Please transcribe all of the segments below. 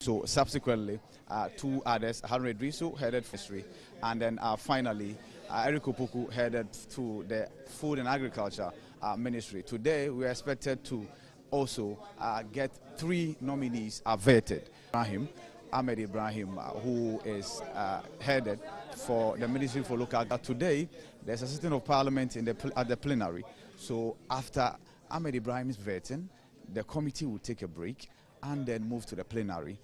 So subsequently, two others, Harun Idrisu headed history, and then finally, Eric Opoku headed to the Food and Agriculture Ministry. Today, we are expected to also get three nominees vetted. Ahmed Ibrahim, who is headed for the Ministry for Local. Today, there's a sitting of Parliament at the plenary. So after Ahmed Ibrahim's vetting, the committee will take a break and then move to the plenary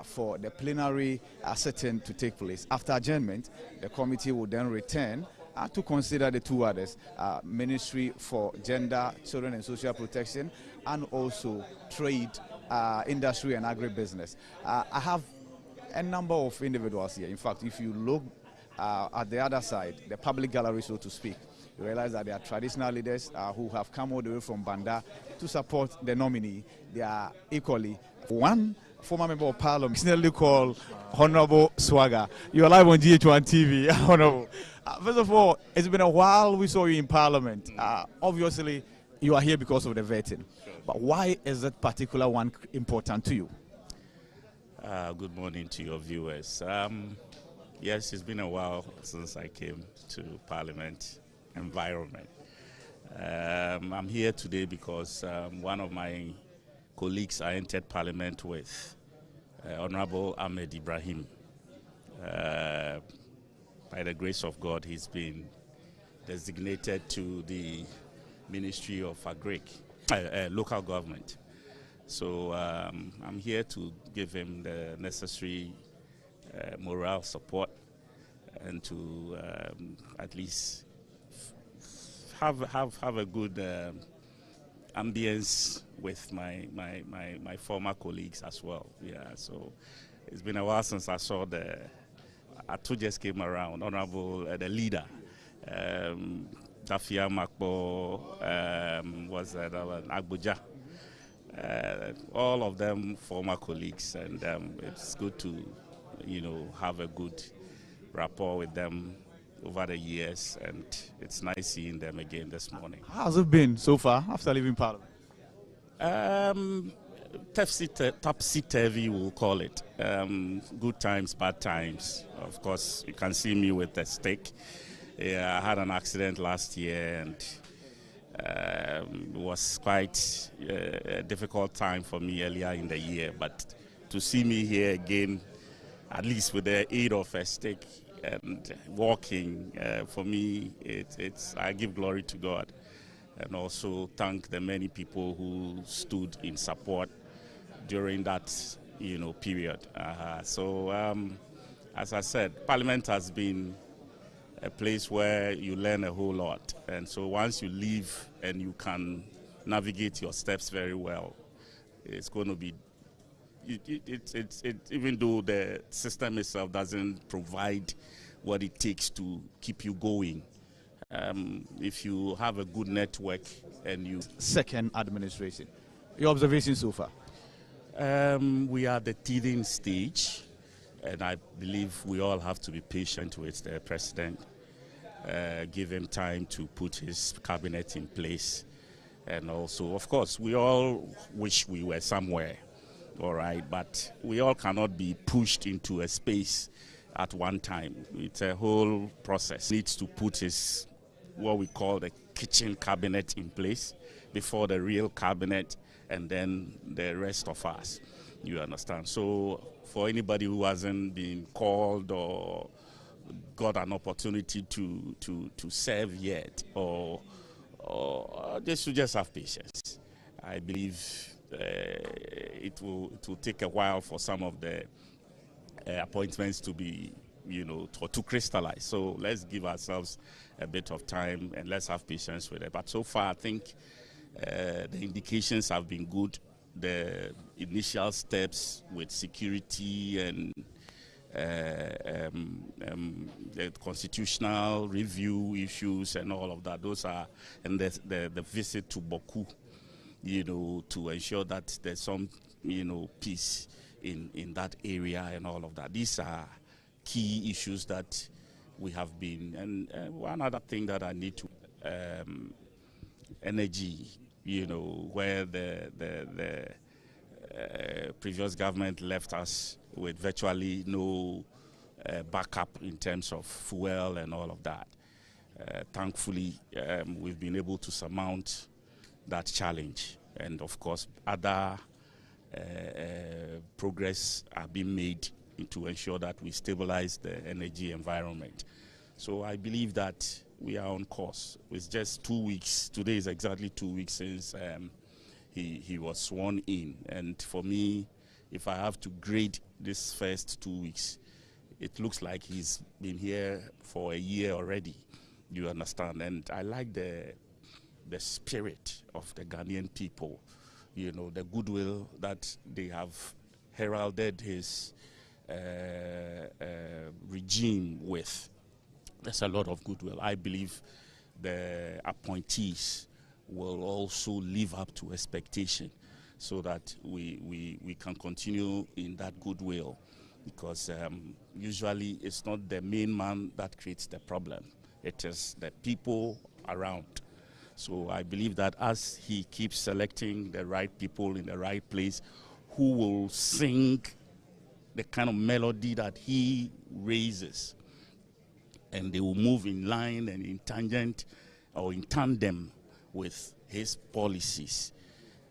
for the plenary sitting to take place. After adjournment, the committee will then return to consider the two others, Ministry for Gender, Children and Social Protection, and also Trade, Industry and Agribusiness. I have a number of individuals here. In fact, if you look at the other side, the public gallery, so to speak, you realize that there are traditional leaders who have come all the way from Banda to support the nominee. They are equally one former member of Parliament, personally called Honorable Swagger. You are live on GHOne TV, Honorable. First of all, it's been a while we saw you in Parliament. Obviously, you are here because of the vetting. But why is that particular one important to you? Good morning to your viewers. Yes, it's been a while since I came to Parliament environment. I'm here today because one of my colleagues I entered Parliament with, Honorable Ahmed Ibrahim. By the grace of God, he's been designated to the Ministry of Local Government. So I'm here to give him the necessary morale support and to at least have a good ambience with my former colleagues as well. Yeah, so it's been a while since I saw Atu just came around, Honorable the leader, Dafia Makbo, was Agbuja. All of them former colleagues, and it's good to, have a good rapport with them over the years, and it's nice seeing them again this morning. How's it been so far after leaving Parliament? Topsy-turvy, we'll call it. Good times, bad times. Of course, you can see me with a stick. Yeah, I had an accident last year, and it was quite a difficult time for me earlier in the year. But to see me here again, at least with the aid of a stick and walking, for me, I give glory to God, and also thank the many people who stood in support during that, period. So, as I said, Parliament has been a place where you learn a whole lot, and so once you leave and you can navigate your steps very well, it's going to be. Even though the system itself doesn't provide what it takes to keep you going, if you have a good network and you... Second administration, your observation so far? We are at the teething stage, and I believe we all have to be patient with the president, give him time to put his cabinet in place, and also, of course, we all wish we were somewhere. All right, but we all cannot be pushed into a space at one time. It's a whole process. He needs to put his, what we call the kitchen cabinet in place before the real cabinet, and then the rest of us, you understand. So for anybody who hasn't been called or got an opportunity to serve yet, or they should just have patience. I believe it will take a while for some of the appointments to be, to crystallize. So let's give ourselves a bit of time and let's have patience with it. But so far, I think the indications have been good. The initial steps with security and the constitutional review issues and all of that, those are, and the visit to Boku, to ensure that there's some, peace in that area and all of that. These are key issues that we have been, and one other thing that I need to, energy, where the previous government left us with virtually no backup in terms of fuel and all of that. Thankfully, we've been able to surmount that challenge. And of course, other progress are being made to ensure that we stabilize the energy environment. So I believe that we are on course. It's just 2 weeks. Today is exactly 2 weeks since he was sworn in. And for me, if I have to grade this first 2 weeks, it looks like he's been here for a year already. You understand? And I like the spirit of the Ghanaian people, you know, the goodwill that they have heralded his regime with. There's a lot of goodwill. I believe the appointees will also live up to expectation so that we can continue in that goodwill, because usually it's not the main man that creates the problem. It is the people around. So I believe that as he keeps selecting the right people in the right place who will sing the kind of melody that he raises, and they will move in line and in tangent or in tandem with his policies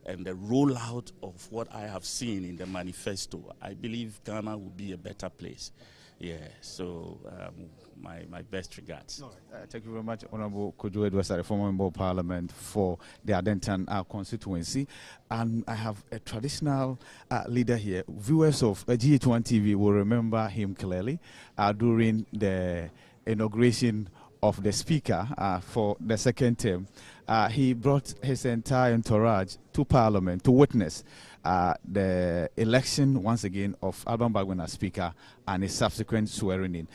and the rollout of what I have seen in the manifesto, I believe Ghana will be a better place. Yeah, so my best regards. Thank you very much, Honorable Kojo Edward, former Member of Parliament for the Adentan constituency. And I have a traditional leader here. Viewers of GHOne TV will remember him clearly during the inauguration of the speaker for the second term. He brought his entire entourage to Parliament to witness the election once again of Alban Bagman as speaker and his subsequent swearing in.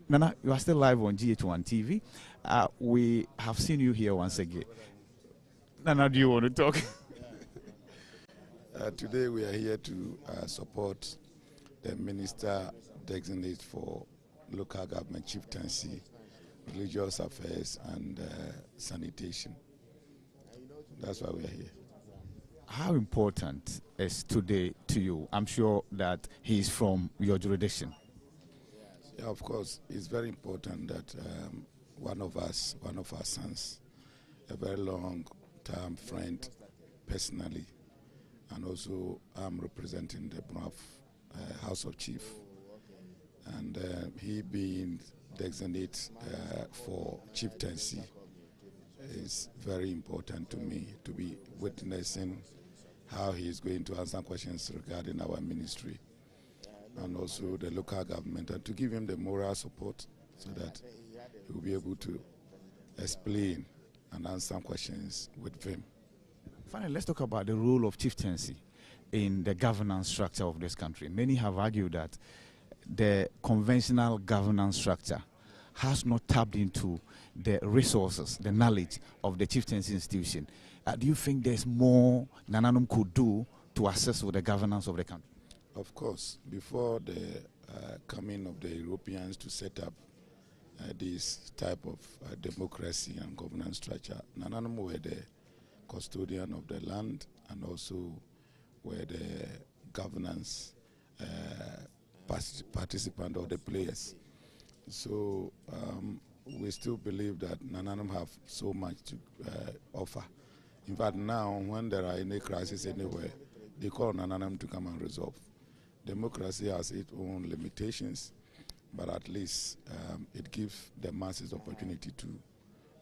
Nana, you are still live on GHOne TV. We have seen you here once again. Nana, do you want to talk? Today we are here to support the Minister designate for local government chieftaincy, religious affairs and sanitation. That's why we are here. How important is today to you? I'm sure that he is from your jurisdiction. Yeah, of course, it's very important that one of our sons, a very long-term friend personally, and also I'm representing the Braf House of Chief, and he being designated for chieftaincy is very important to me, to be witnessing how he is going to answer questions regarding our ministry and also the local government, and to give him the moral support so that he will be able to explain and answer questions with vim. Finally, let's talk about the role of chieftaincy in the governance structure of this country. Many have argued that the conventional governance structure has not tapped into the resources, the knowledge of the chieftaincy institution. Do you think there's more Nananum could do to assist with the governance of the country? Of course, before the coming of the Europeans to set up this type of democracy and governance structure, Nananum were the custodian of the land and also were the governance participant or the players. So we still believe that Nananum have so much to offer. In fact, now when there are any crisis anywhere, they call Nananum to come and resolve. Democracy has its own limitations, but at least it gives the masses opportunity to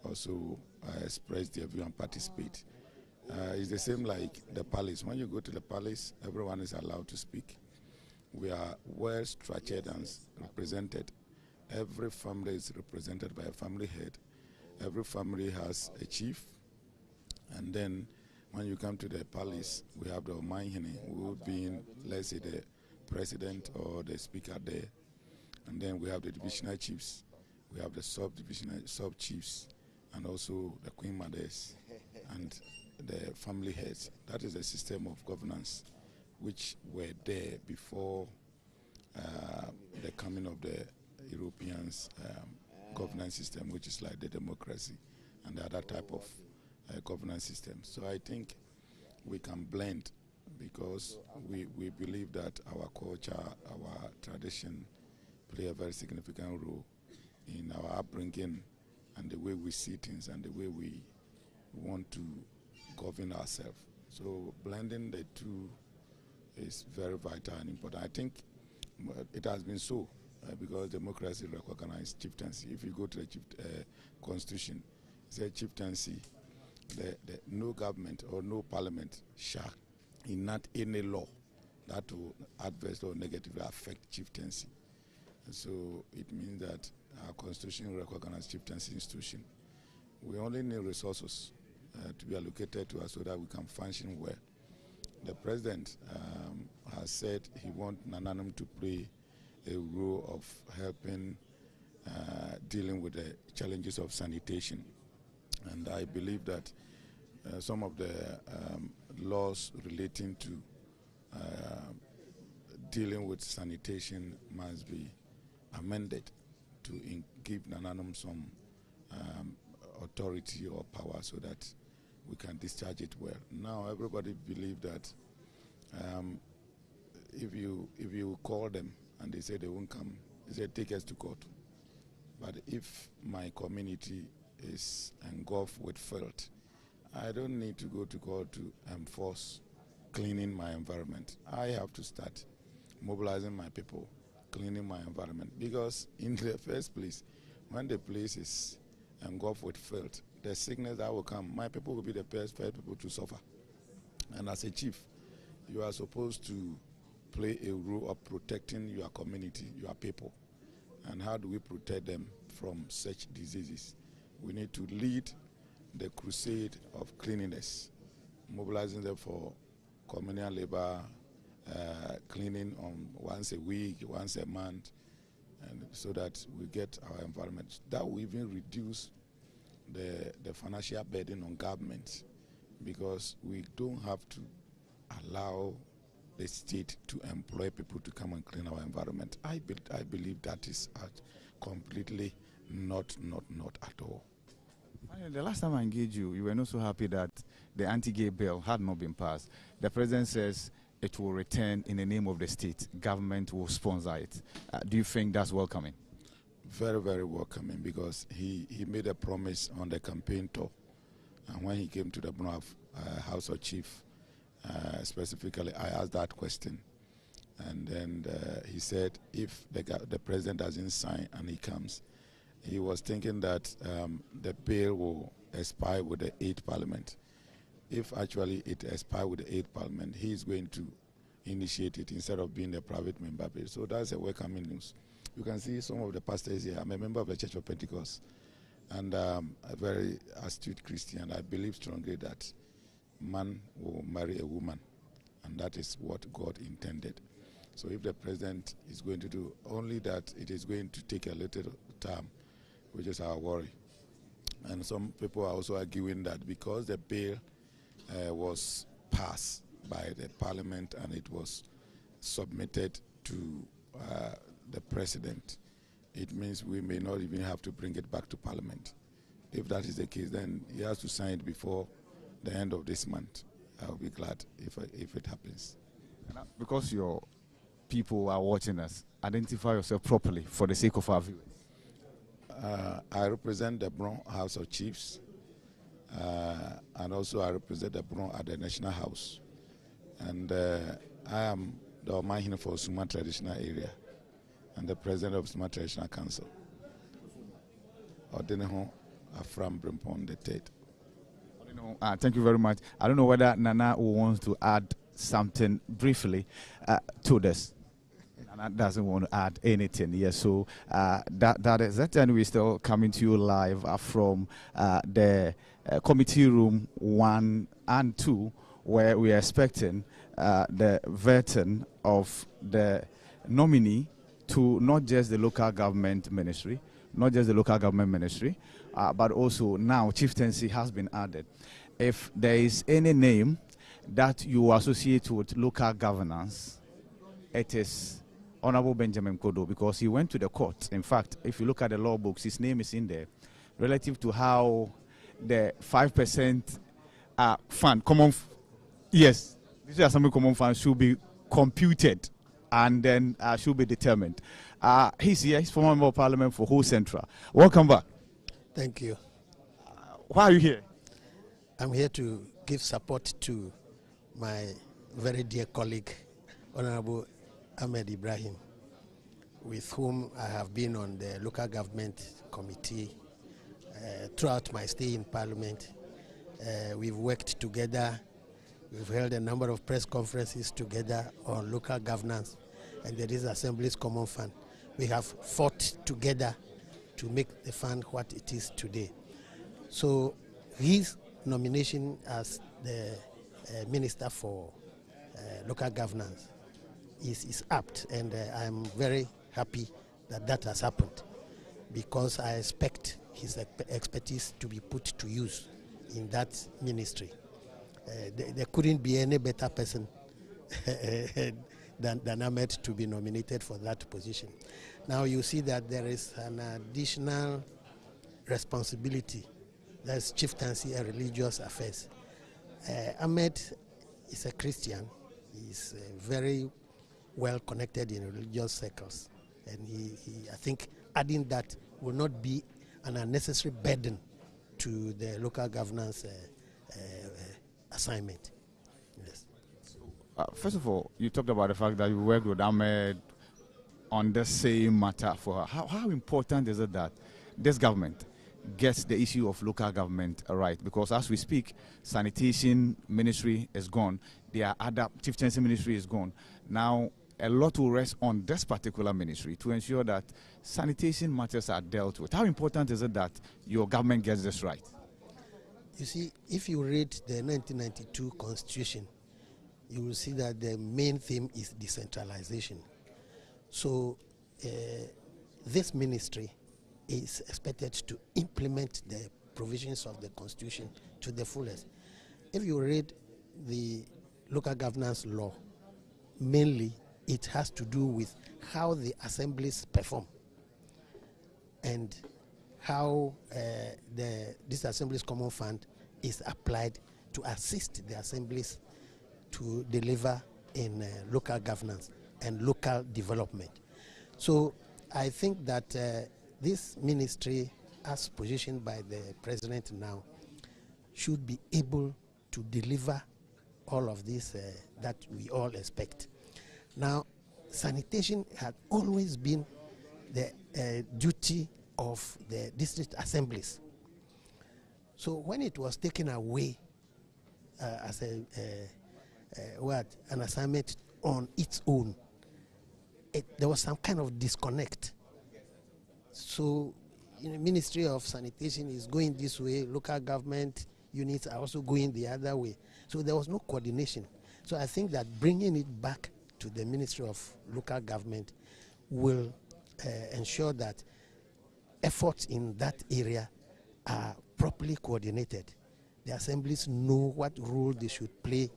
also express their view and participate. It's the same like the palace. When you go to the palace, everyone is allowed to speak. We are well structured and represented. Every family is represented by a family head. Every family has a chief. And then when you come to the palace, we have the Omahene, who being, let's say, the president or the speaker there. And then we have the divisional chiefs. We have the sub-divisional sub-chiefs, and also the queen mothers and the family heads. That is the system of governance which were there before the coming of the Europeans' governance system, which is like the democracy and the other type of governance system. So I think we can blend because we believe that our culture, our tradition play a very significant role in our upbringing and the way we see things and the way we want to govern ourselves. So blending the two is very vital and important. I think it has been so because democracy recognizes chieftaincy. If you go to the constitution, it says chieftaincy, no government or no parliament shall enact any law that will adversely or negatively affect chieftaincy. And so it means that our constitution recognizes chieftaincy institution. We only need resources to be allocated to us so that we can function well. The president has said he wants Nananum to play a role of helping dealing with the challenges of sanitation. And I believe that some of the laws relating to dealing with sanitation must be amended to give Nananum some authority or power so that we can discharge it well. Now everybody believes that if you call them and they say they won't come, they say take us to court. But if my community is engulfed with filth, I don't need to go to court to enforce cleaning my environment. I have to start mobilizing my people, cleaning my environment. Because in the first place, when the place is engulfed with filth, the sickness that will come, my people will be the first people to suffer. And as a chief, you are supposed to play a role of protecting your community, your people. And how do we protect them from such diseases? We need to lead the crusade of cleanliness, mobilizing them for communal labor, cleaning on once a week, once a month, and so that we get our environment. That will even reduce the financial burden on government, because we don't have to allow the state to employ people to come and clean our environment. I believe that is completely not at all. The last time I engaged you, you were not so happy that the anti-gay bill had not been passed. The president says it will return in the name of the state. Government will sponsor it. Do you think that's welcoming? Very, very welcoming, because he made a promise on the campaign tour. And when he came to the House of Chief, specifically, I asked that question. And then he said if the president doesn't sign and he comes, he was thinking that the bill will expire with the 8th Parliament. If actually it expires with the 8th Parliament, he is going to initiate it instead of being a private member bill. So that's a welcoming news. You can see some of the pastors here. I'm a member of the Church of Pentecost and a very astute Christian. I believe strongly that man will marry a woman, and that is what God intended. So if the president is going to do only that, it is going to take a little time, which is our worry. And some people are also arguing that because the bill was passed by the parliament and it was submitted to the president, it means we may not even have to bring it back to parliament. If that is the case, then he has to sign it before the end of this month. I'll be glad if it happens. Because your people are watching us, identify yourself properly for the sake of our viewers. I represent the Bron House of Chiefs, and also I represent the Bron at the National House. And I am the Omahine for Suma Traditional Area and the President of Suma Traditional Council. Odeneho Afram Brimpon III. Thank you very much. I don't know whether Nana wants to add something briefly to this. Nana doesn't want to add anything. Yes, so that is it. And we're still coming to you live from the committee room 1 and 2, where we are expecting the vetting of the nominee to not just the local government ministry, but also now chieftaincy has been added. If there is any name that you associate with local governance, it is Honorable Benjamin Kodo, because he went to the court. In fact, if you look at the law books, his name is in there, relative to how the 5% fund, yes, This assembly common fund should be computed and then should be determined. He's here. He's former member of parliament for GHOne Central. Welcome back. Thank you. Why are you here? I'm here to give support to my very dear colleague, Honorable Ahmed Ibrahim, with whom I have been on the local government committee throughout my stay in parliament. We've worked together. We've held a number of press conferences together on local governance and there is Assembly's Common Fund. We have fought together to make the fund what it is today. So his nomination as the Minister for Local Governance is apt, and I'm very happy that that has happened, because I expect his expertise to be put to use in that ministry. There couldn't be any better person than Ahmed to be nominated for that position. Now you see that there is an additional responsibility. That's chieftaincy and religious affairs. Ahmed is a Christian. He's very well connected in religious circles. And I think adding that will not be an unnecessary burden to the local governance assignment. Yes. First of all, you talked about the fact that you worked with Ahmed on the same matter for her. How important is it that this government gets the issue of local government right? Because as we speak, Sanitation Ministry is gone. Their other Chieftaincy Ministry is gone. Now, a lot will rest on this particular ministry to ensure that sanitation matters are dealt with. How important is it that your government gets this right? You see, if you read the 1992 Constitution, you will see that the main theme is decentralization. So this ministry is expected to implement the provisions of the Constitution to the fullest. If you read the local governance law, mainly it has to do with how the assemblies perform and how this Assembly's Common Fund is applied to assist the assemblies to deliver in local governance and local development. So I think that this ministry, as positioned by the president now, should be able to deliver all of this that we all expect. Now, sanitation had always been the duty of the district assemblies. So when it was taken away as an assignment on its own, there was some kind of disconnect. So, Ministry of Sanitation is going this way, local government units are also going the other way. So there was no coordination. So I think that bringing it back to the Ministry of Local Government will ensure that efforts in that area are properly coordinated. The assemblies know what role they should play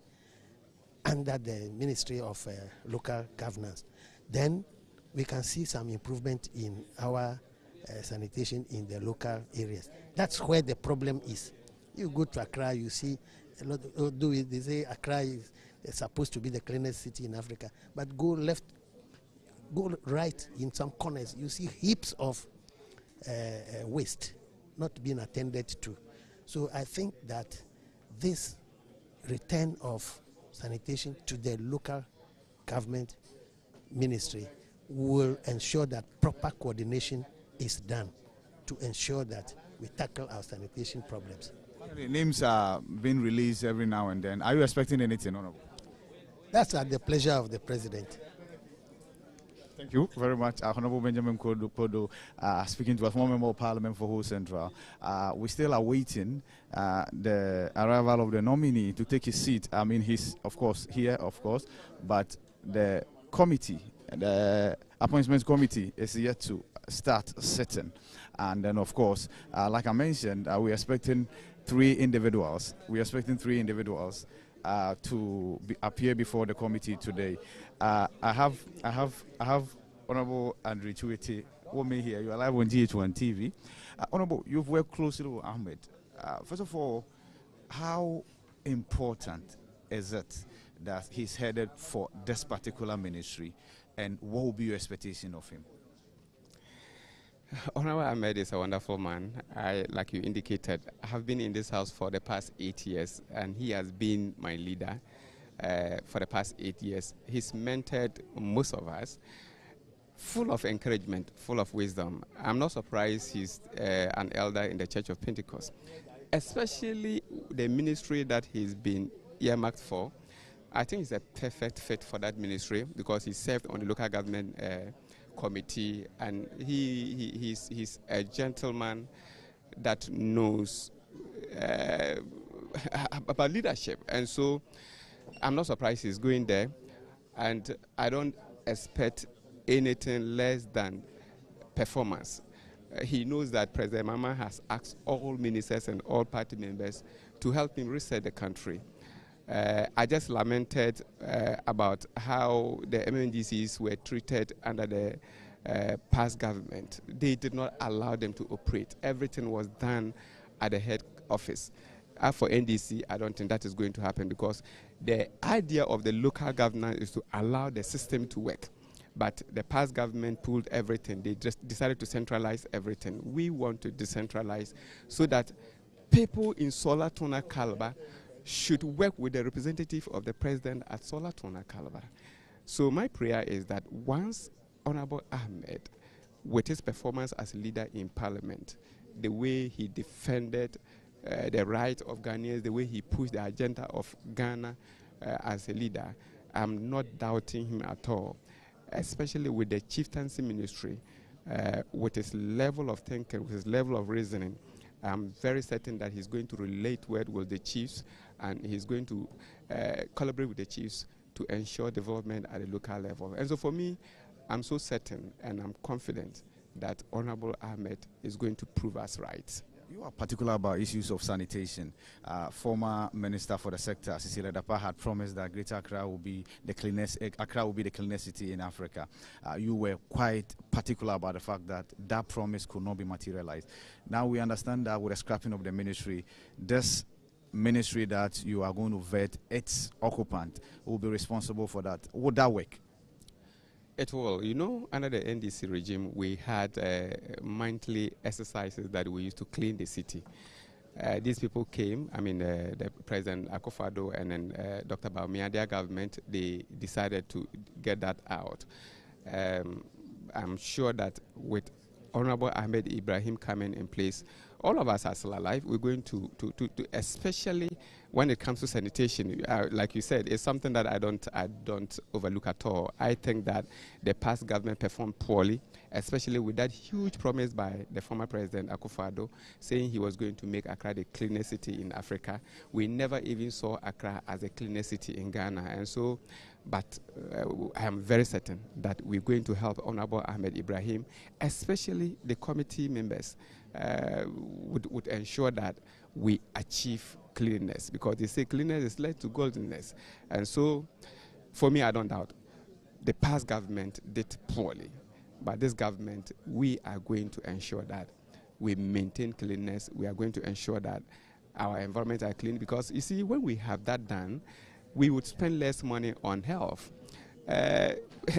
under the Ministry of Local Governance. Then we can see some improvement in our sanitation in the local areas. That's where the problem is. You go to Accra, you see a lot of, they say Accra is supposed to be the cleanest city in Africa, but go left, go right in some corners, you see heaps of waste not being attended to. So I think that this return of sanitation to the local government ministry will ensure that proper coordination is done to ensure that we tackle our sanitation problems. Names are being released every now and then. Are you expecting anything, Honorable? That's at the pleasure of the president. Thank you very much, Honorable Benjamin Kodo, speaking to us, former member of parliament for GHOne Central. We still are waiting the arrival of the nominee to take his seat. I mean, he's, of course, here, of course, but the committee, the appointments committee is yet to start sitting. And then, of course, like I mentioned, we're expecting three individuals. We're expecting three individuals to appear before the committee today. I have Honorable Andrew Chuete here. You are live on GHOne TV. Honorable, you've worked closely with Ahmed. First of all, how important is it that he's headed for this particular ministry, and what will be your expectation of him? Honorable Ahmed is a wonderful man. Like you indicated, I have been in this house for the past 8 years, and he has been my leader for the past 8 years. He's mentored most of us, full of encouragement, full of wisdom. I'm not surprised he's an elder in the Church of Pentecost, especially the ministry that he's been earmarked for. I think he's a perfect fit for that ministry because he served on the local government committee, and he's a gentleman that knows about leadership. And so I'm not surprised he's going there, and I don't expect anything less than performance. He knows that President Mama has asked all ministers and all party members to help him reset the country. I just lamented about how the mmdcs were treated under the past government. They did not allow them to operate. Everything was done at the head office. For NDC, I don't think that is going to happen, because the idea of the local government is to allow the system to work. But the past government pulled everything. They just decided to centralize everything. We want to decentralize so that people in Solatona Calabar should work with the representative of the president at Solatona Calabar. So my prayer is that once Honorable Ahmed, with his performance as leader in parliament, the way he defended the rights of Ghanaians, the way he pushed the agenda of Ghana as a leader, I'm not doubting him at all, especially with the Chieftaincy ministry, with his level of thinking, with his level of reasoning. I'm very certain that he's going to relate well with the chiefs, and he's going to collaborate with the chiefs to ensure development at a local level. And so for me, I'm so certain and I'm confident that Honorable Ahmed is going to prove us right. You are particular about issues of sanitation. Former Minister for the sector, Cecilia Dapa, had promised that Greater Accra will be the cleanest. Accra will be the cleanest city in Africa. You were quite particular about the fact that that promise could not be materialized. Now we understand that with the scrapping of the ministry, this ministry that you are going to vet, its occupant will be responsible for that. Would that work? It will. You know, under the NDC regime, we had monthly exercises that we used to clean the city. These people came, I mean, the President Akufo-Addo and then Dr. Bawumia, their government, they decided to get that out. I'm sure that with Honorable Ahmed Ibrahim coming in place, all of us are still alive. We're going to especially when it comes to sanitation, like you said, it's something that I don't overlook at all. I think that the past government performed poorly, especially with that huge promise by the former President Akufo-Addo, saying he was going to make Accra the cleanest city in Africa. We never even saw Accra as the cleanest city in Ghana, and so. But I am very certain that we're going to help Honorable Ahmed Ibrahim, especially the committee members, would ensure that we achieve cleanliness, because they say cleanliness is led to godliness. And so, for me, I don't doubt. The past government did poorly, but this government, we are going to ensure that we maintain cleanliness. We are going to ensure that our environment are clean, because you see, when we have that done, we would spend less money on health.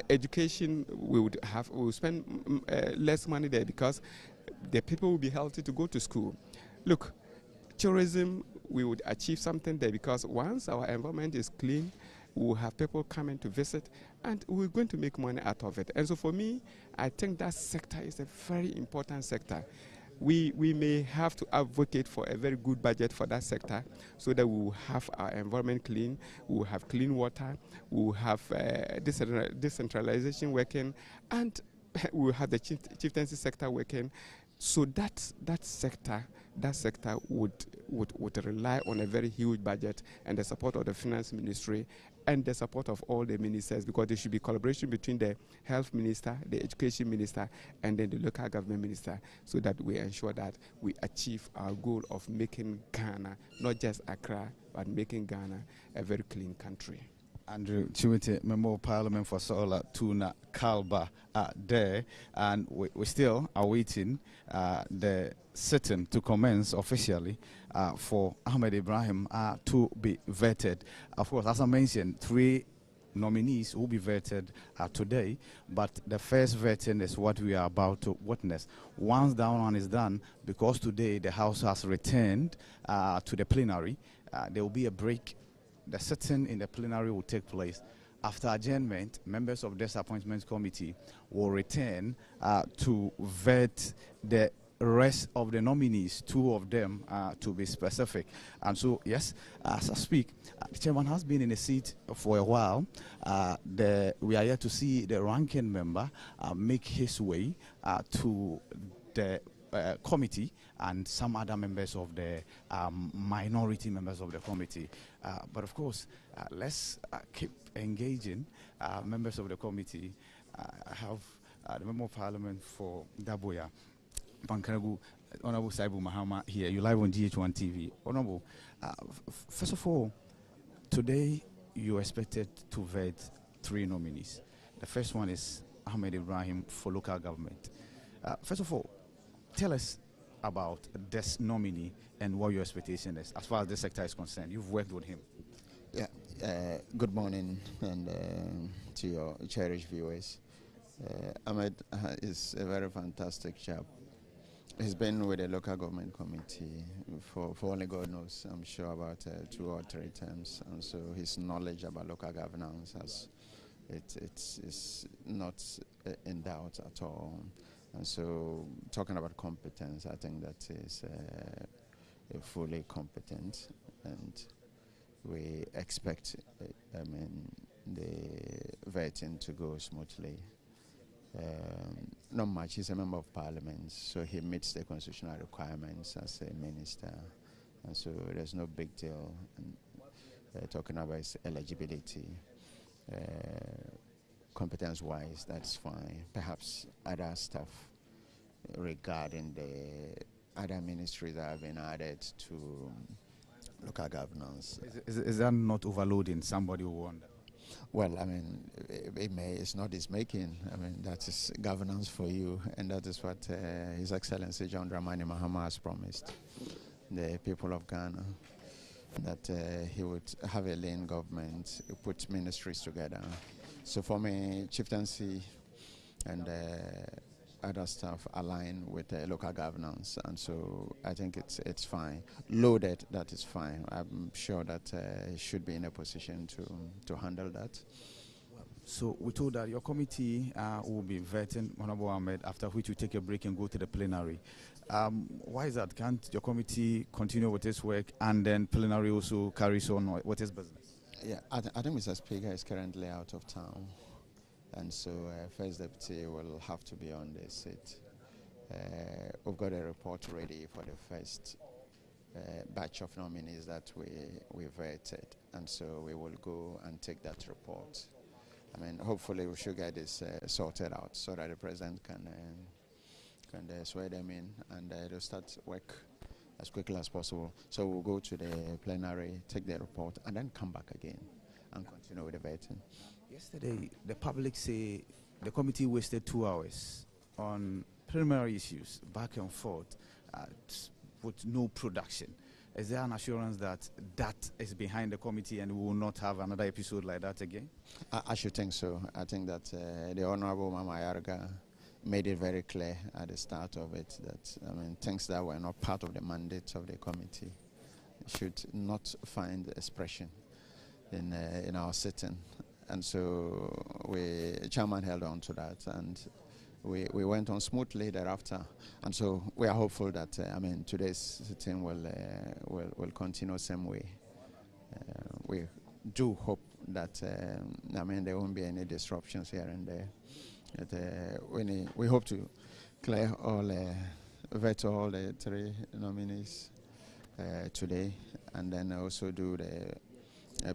Education, we would spend less money there, because the people will be healthy to go to school. Look, tourism, we would achieve something there, because once our environment is clean, we will have people coming to visit, and we're going to make money out of it. And so for me, I think that sector is a very important sector. We may have to advocate for a very good budget for that sector, so that we will have our environment clean, we will have clean water, we will have decentralization working, and we will have the chieftaincy sector working. So that sector would rely on a very huge budget and the support of the finance ministry and the support of all the ministers, because there should be collaboration between the health minister, the education minister, and then the local government minister, so that we ensure that we achieve our goal of making Ghana, not just Accra, but making Ghana a very clean country. Andrew Chiwete, Member of Parliament for Sola Tuna Kalba there, and we still are waiting the sitting to commence officially for Ahmed Ibrahim to be vetted. Of course, as I mentioned, 3 nominees will be vetted today, but the first vetting is what we are about to witness. Once that one is done, because today the House has returned to the plenary, there will be a break. The sitting in the plenary will take place. After adjournment, members of this appointments committee will return to vet the rest of the nominees, 2 of them to be specific. And so, yes, as I speak, the chairman has been in the seat for a while. We are here to see the ranking member make his way to the committee and some other members of the minority members of the committee. But of course, let's keep engaging members of the committee. I have the Member of Parliament for Daboya, Pankaragu, Honorable Saibu Mahama here. You're live on GHOne TV. Honorable, first of all, today you're expected to vet 3 nominees. The first one is Ahmed Ibrahim for local government. First of all, tell us about this nominee and what your expectation is as far as this sector is concerned. You've worked with him. Yeah. Good morning and to your cherished viewers. Ahmed is a very fantastic chap. He's been with the local government committee for only God knows, I'm sure, about 2 or 3 terms, and so his knowledge about local governance it's not in doubt at all. And so, talking about competence, I think that is fully competent, and we expect, the vetting to go smoothly. Not much. He's a member of parliament, so he meets the constitutional requirements as a minister, and so there's no big deal. Talking about his eligibility, competence-wise, that's fine. Perhaps other stuff regarding the other ministries that have been added to local governance. Is that not overloading somebody who wonder? Well, I mean, it's not his making. I mean, that is governance for you, and that is what His Excellency John Dramani Mahama has promised the people of Ghana, that he would have a lean government, put ministries together. So for me, chieftaincy and other stuff align with local governance, and so I think it's fine. Loaded, that is fine. I'm sure that he should be in a position to handle that. So we told that your committee will be vetting Honorable Ahmed, after which we take a break and go to the plenary. Why is that? Can't your committee continue with its work and then plenary also carries on with its business? Yeah, I think Mr. Speaker is currently out of town, and so First Deputy will have to be on the seat. We've got a report ready for the first batch of nominees that we vetted, and so we will go and take that report. I mean, hopefully we should get this sorted out so that the President can swear them in, and they'll start work as quickly as possible. So we'll go to the plenary, take the report, and then come back again and continue with the vetting. Yesterday, the public say the committee wasted 2 hours on preliminary issues, back and forth, with no production. Is there an assurance that that is behind the committee and we will not have another episode like that again? I should think so. I think that the Honorable Mama Yarga made it very clear at the start of it that, I mean, things that were not part of the mandate of the committee should not find expression in our sitting. And so chairman held on to that, and we went on smoothly thereafter. And so we are hopeful that today's sitting will continue the same way. We do hope that there won't be any disruptions here and there. We hope to clear vet all the 3 nominees today, and then also do the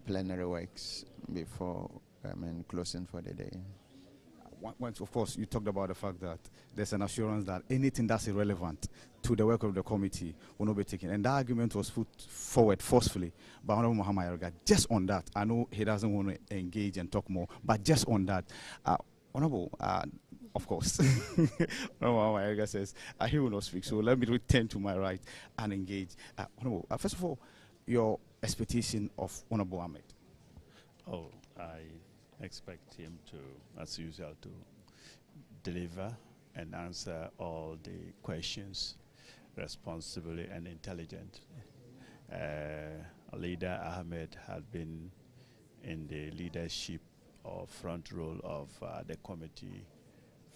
plenary works before closing for the day. Once, of course, you talked about the fact that there's an assurance that anything that's irrelevant to the work of the committee will not be taken. And that argument was put forward forcefully by Honorable Muhammad Yarga. Just on that, I know he doesn't want to engage and talk more, but just on that, Honorable, of course, Honorable Muhammad Yarga says he will not speak. So let me return to my right and engage. Honorable, first of all, your expectation of Honorable Ahmed. Oh, I expect him to, as usual, to deliver and answer all the questions responsibly and intelligently. Leader Ahmed had been in the leadership or front role of the committee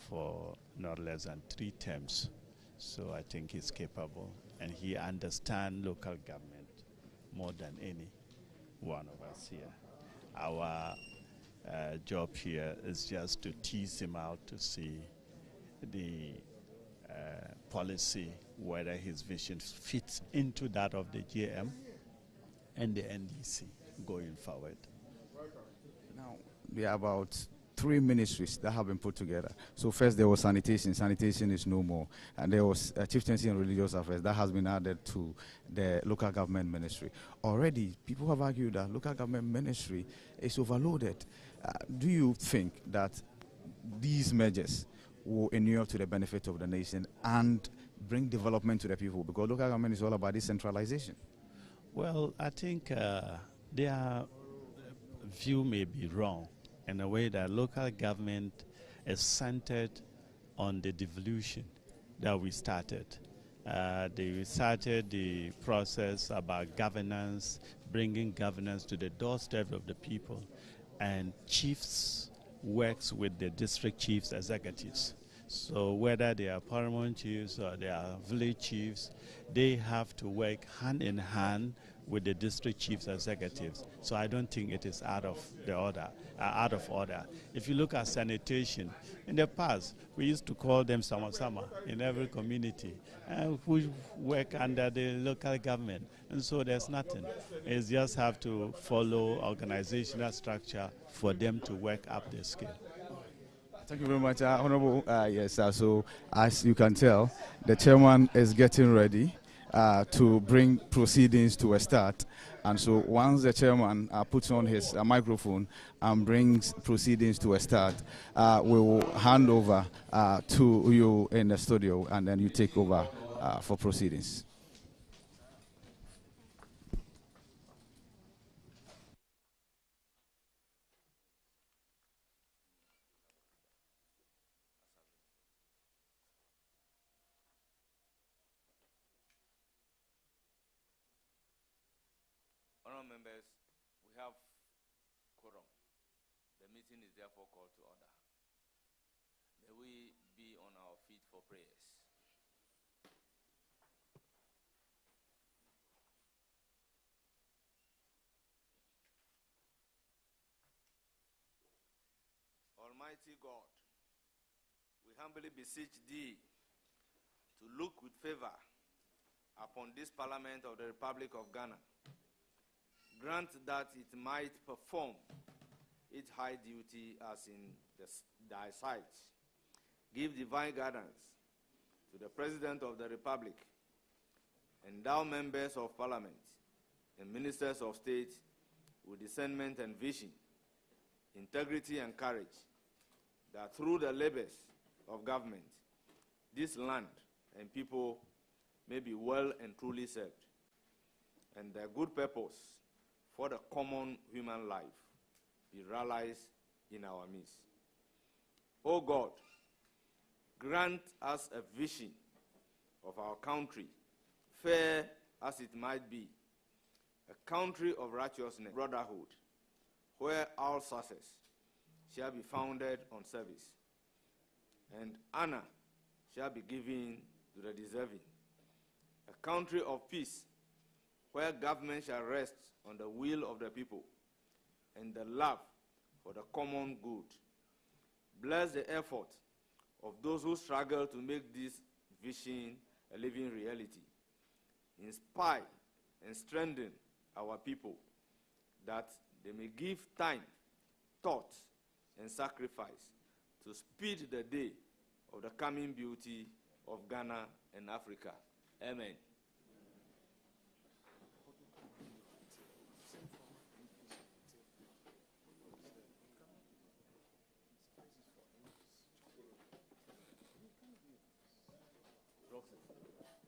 for not less than 3 terms. So I think he's capable, and he understands local government more than any one of us here. Our job here is just to tease him out to see the policy, whether his vision fits into that of the GM and the NDC going forward. Now, there are about 3 ministries that have been put together. So first there was sanitation. Sanitation is no more. And there was chieftaincy and religious affairs that has been added to the local government ministry. Already, people have argued that local government ministry is overloaded. Do you think that these measures will inure to the benefit of the nation and bring development to the people? Because local government is all about decentralization. Well, I think their view may be wrong in a way that local government is centered on the devolution that we started. They started the process about governance, bringing governance to the doorstep of the people, and chiefs works with the district chiefs executives. So whether they are paramount chiefs or they are village chiefs, they have to work hand in hand with the district chiefs executives. So I don't think it is out of order. If you look at sanitation, in the past we used to call them sama in every community, who work under the local government, and so there's nothing. It's just have to follow organizational structure for them to work up the scale. Thank you very much, Honorable. Yes, so as you can tell, the chairman is getting ready to bring proceedings to a start. And so once the chairman puts on his microphone and brings proceedings to a start, we will hand over to you in the studio, and then you take over for proceedings. Members, we have quorum. The meeting is therefore called to order. May we be on our feet for prayers. Almighty God, we humbly beseech Thee to look with favor upon this Parliament of the Republic of Ghana. Grant that it might perform its high duty as in thy sight. Give divine guidance to the President of the Republic, endow members of Parliament and ministers of state with discernment and vision, integrity and courage, that through the labors of government, this land and people may be well and truly served, and their good purpose for the common human life be realized in our midst. O God, grant us a vision of our country, fair as it might be, a country of righteousness, brotherhood, where all success shall be founded on service, and honor shall be given to the deserving, a country of peace, where government shall rest on the will of the people and the love for the common good. Bless the effort of those who struggle to make this vision a living reality. Inspire and strengthen our people that they may give time, thought, and sacrifice to speed the day of the coming beauty of Ghana and Africa. Amen.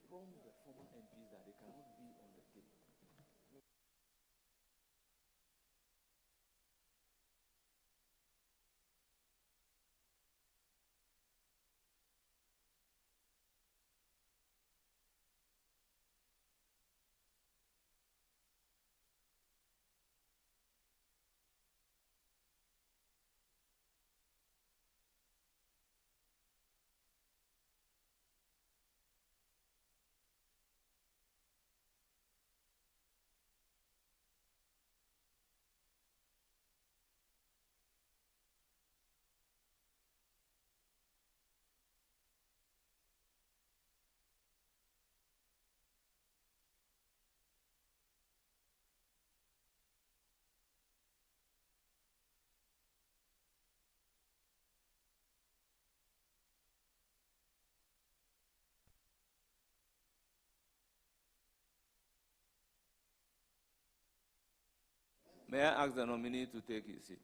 From the former MPs that they cannot be on the table. May I ask the nominee to take his seat?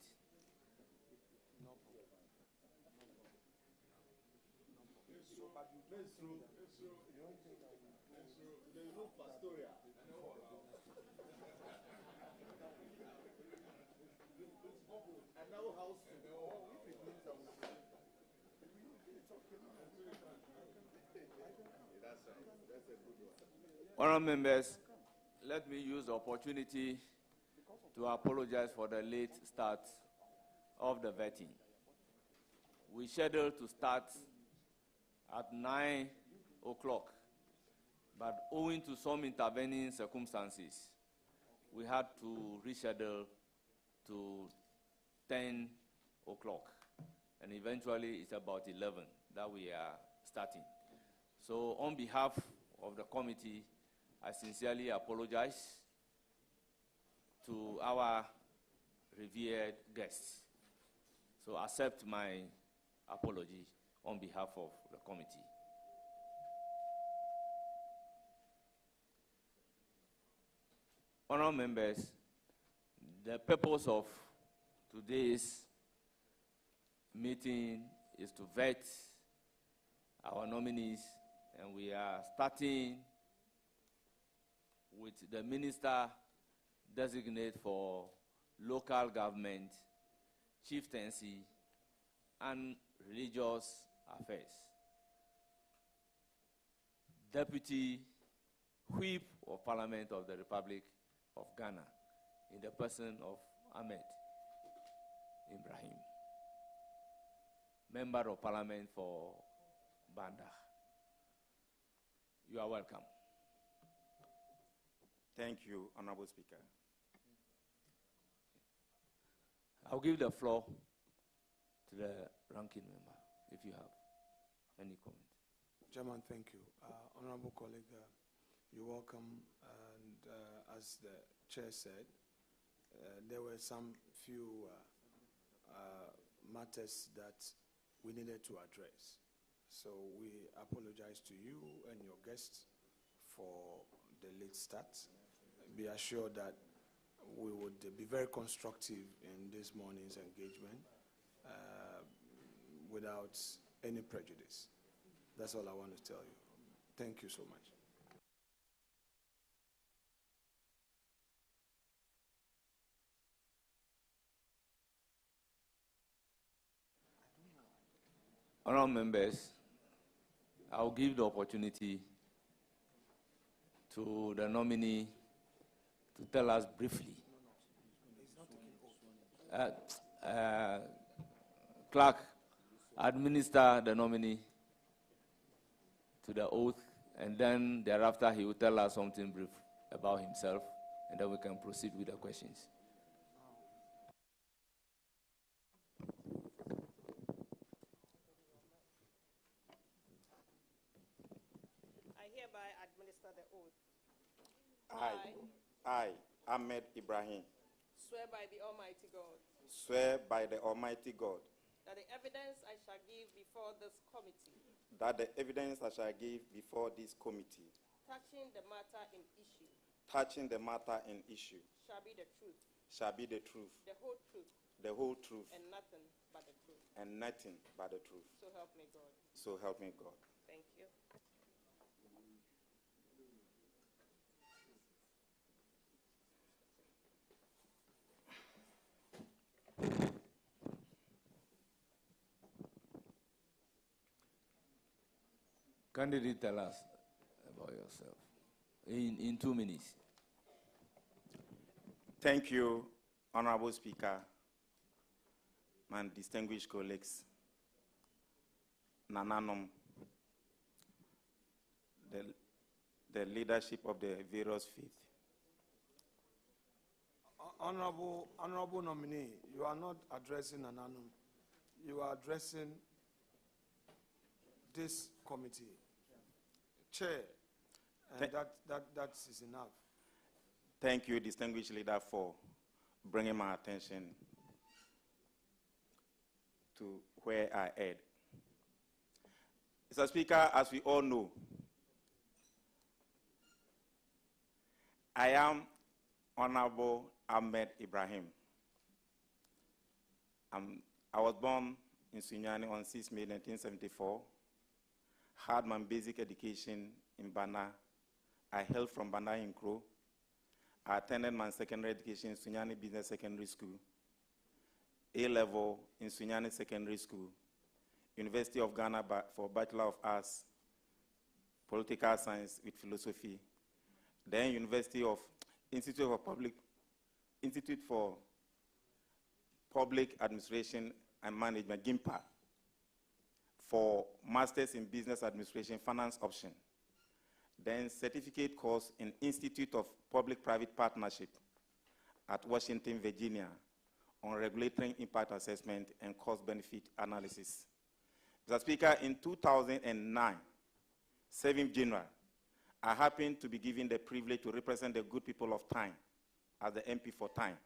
Honourable members, let me use the opportunity to apologize for the late start of the vetting. We scheduled to start at 9 o'clock, but owing to some intervening circumstances, we had to reschedule to 10 o'clock, and eventually it's about 11 that we are starting. So on behalf of the committee, I sincerely apologize to our revered guests. So accept my apology on behalf of the committee. Honourable members, the purpose of today's meeting is to vet our nominees, and we are starting with the Minister Designate for Local Government, Chieftaincy, and Religious Affairs, Deputy Whip of Parliament of the Republic of Ghana, in the person of Ahmed Ibrahim, Member of Parliament for Banda. You are welcome. Thank you, Honorable Speaker. I'll give the floor to the ranking member, if you have any comment. Chairman, thank you. Honorable colleague, you're welcome. And as the chair said, there were some few matters that we needed to address. So we apologize to you and your guests for the late start. Be assured that we would be very constructive in this morning's engagement without any prejudice. That's all I want to tell you. Thank you so much. Honourable members, I'll give the opportunity to the nominee to tell us briefly. Clerk, administer the nominee to the oath, and then thereafter he will tell us something brief about himself, and then we can proceed with the questions. I hereby administer the oath. I, Ahmed Ibrahim, Swear by the Almighty God swear by the Almighty God that the evidence I shall give before this committee that the evidence I shall give before this committee touching the matter in issue touching the matter in issue shall be the truth, shall be the truth, the whole truth, the whole truth, and nothing but the truth. and nothing but the truth. So help me God. So help me God. Thank you. Candidate, tell us about yourself in 2 minutes. Thank you, Honorable Speaker, my distinguished colleagues, Nananom, the leadership of the various faiths. Honorable nominee, you are not addressing Nananom. You are addressing this committee. Chair, and that is enough. Thank you, distinguished leader, for bringing my attention to where I head. Mr. Speaker, as we all know, I am Honorable Ahmed Ibrahim. I was born in Sunyani on 6 May 1974. Had my basic education in Bana. I hail from Bana in Kro. I attended my secondary education in Sunyani Business Secondary School, A-level in Sunyani Secondary School, University of Ghana for Bachelor of Arts, Political Science with Philosophy, then Institute for Public Administration and Management, GIMPA, for Masters in Business Administration, Finance Option. Then certificate course in Institute of Public-Private Partnership at Washington, Virginia, on regulatory impact assessment and cost-benefit analysis. Mr. Speaker, in 2009, 7th January, I happened to be given the privilege to represent the good people of Time as the MP for Time.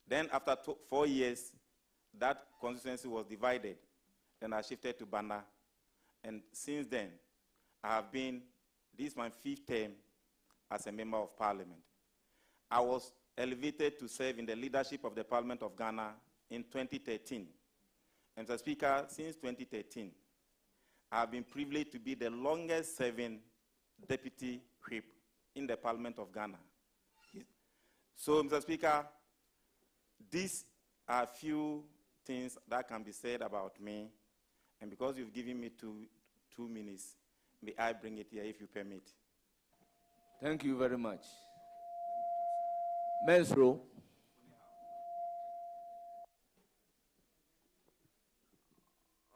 Then after 4 years, that constituency was divided. Then I shifted to Banda. And since then, I have been, this is my 5th term as a member of parliament. I was elevated to serve in the leadership of the Parliament of Ghana in 2013. And Mr. Speaker, since 2013, I have been privileged to be the longest serving deputy whip in the Parliament of Ghana. So, Mr. Speaker, these are few things that can be said about me, and because you've given me two minutes, may I bring it here if you permit. Thank you very much. Menstro.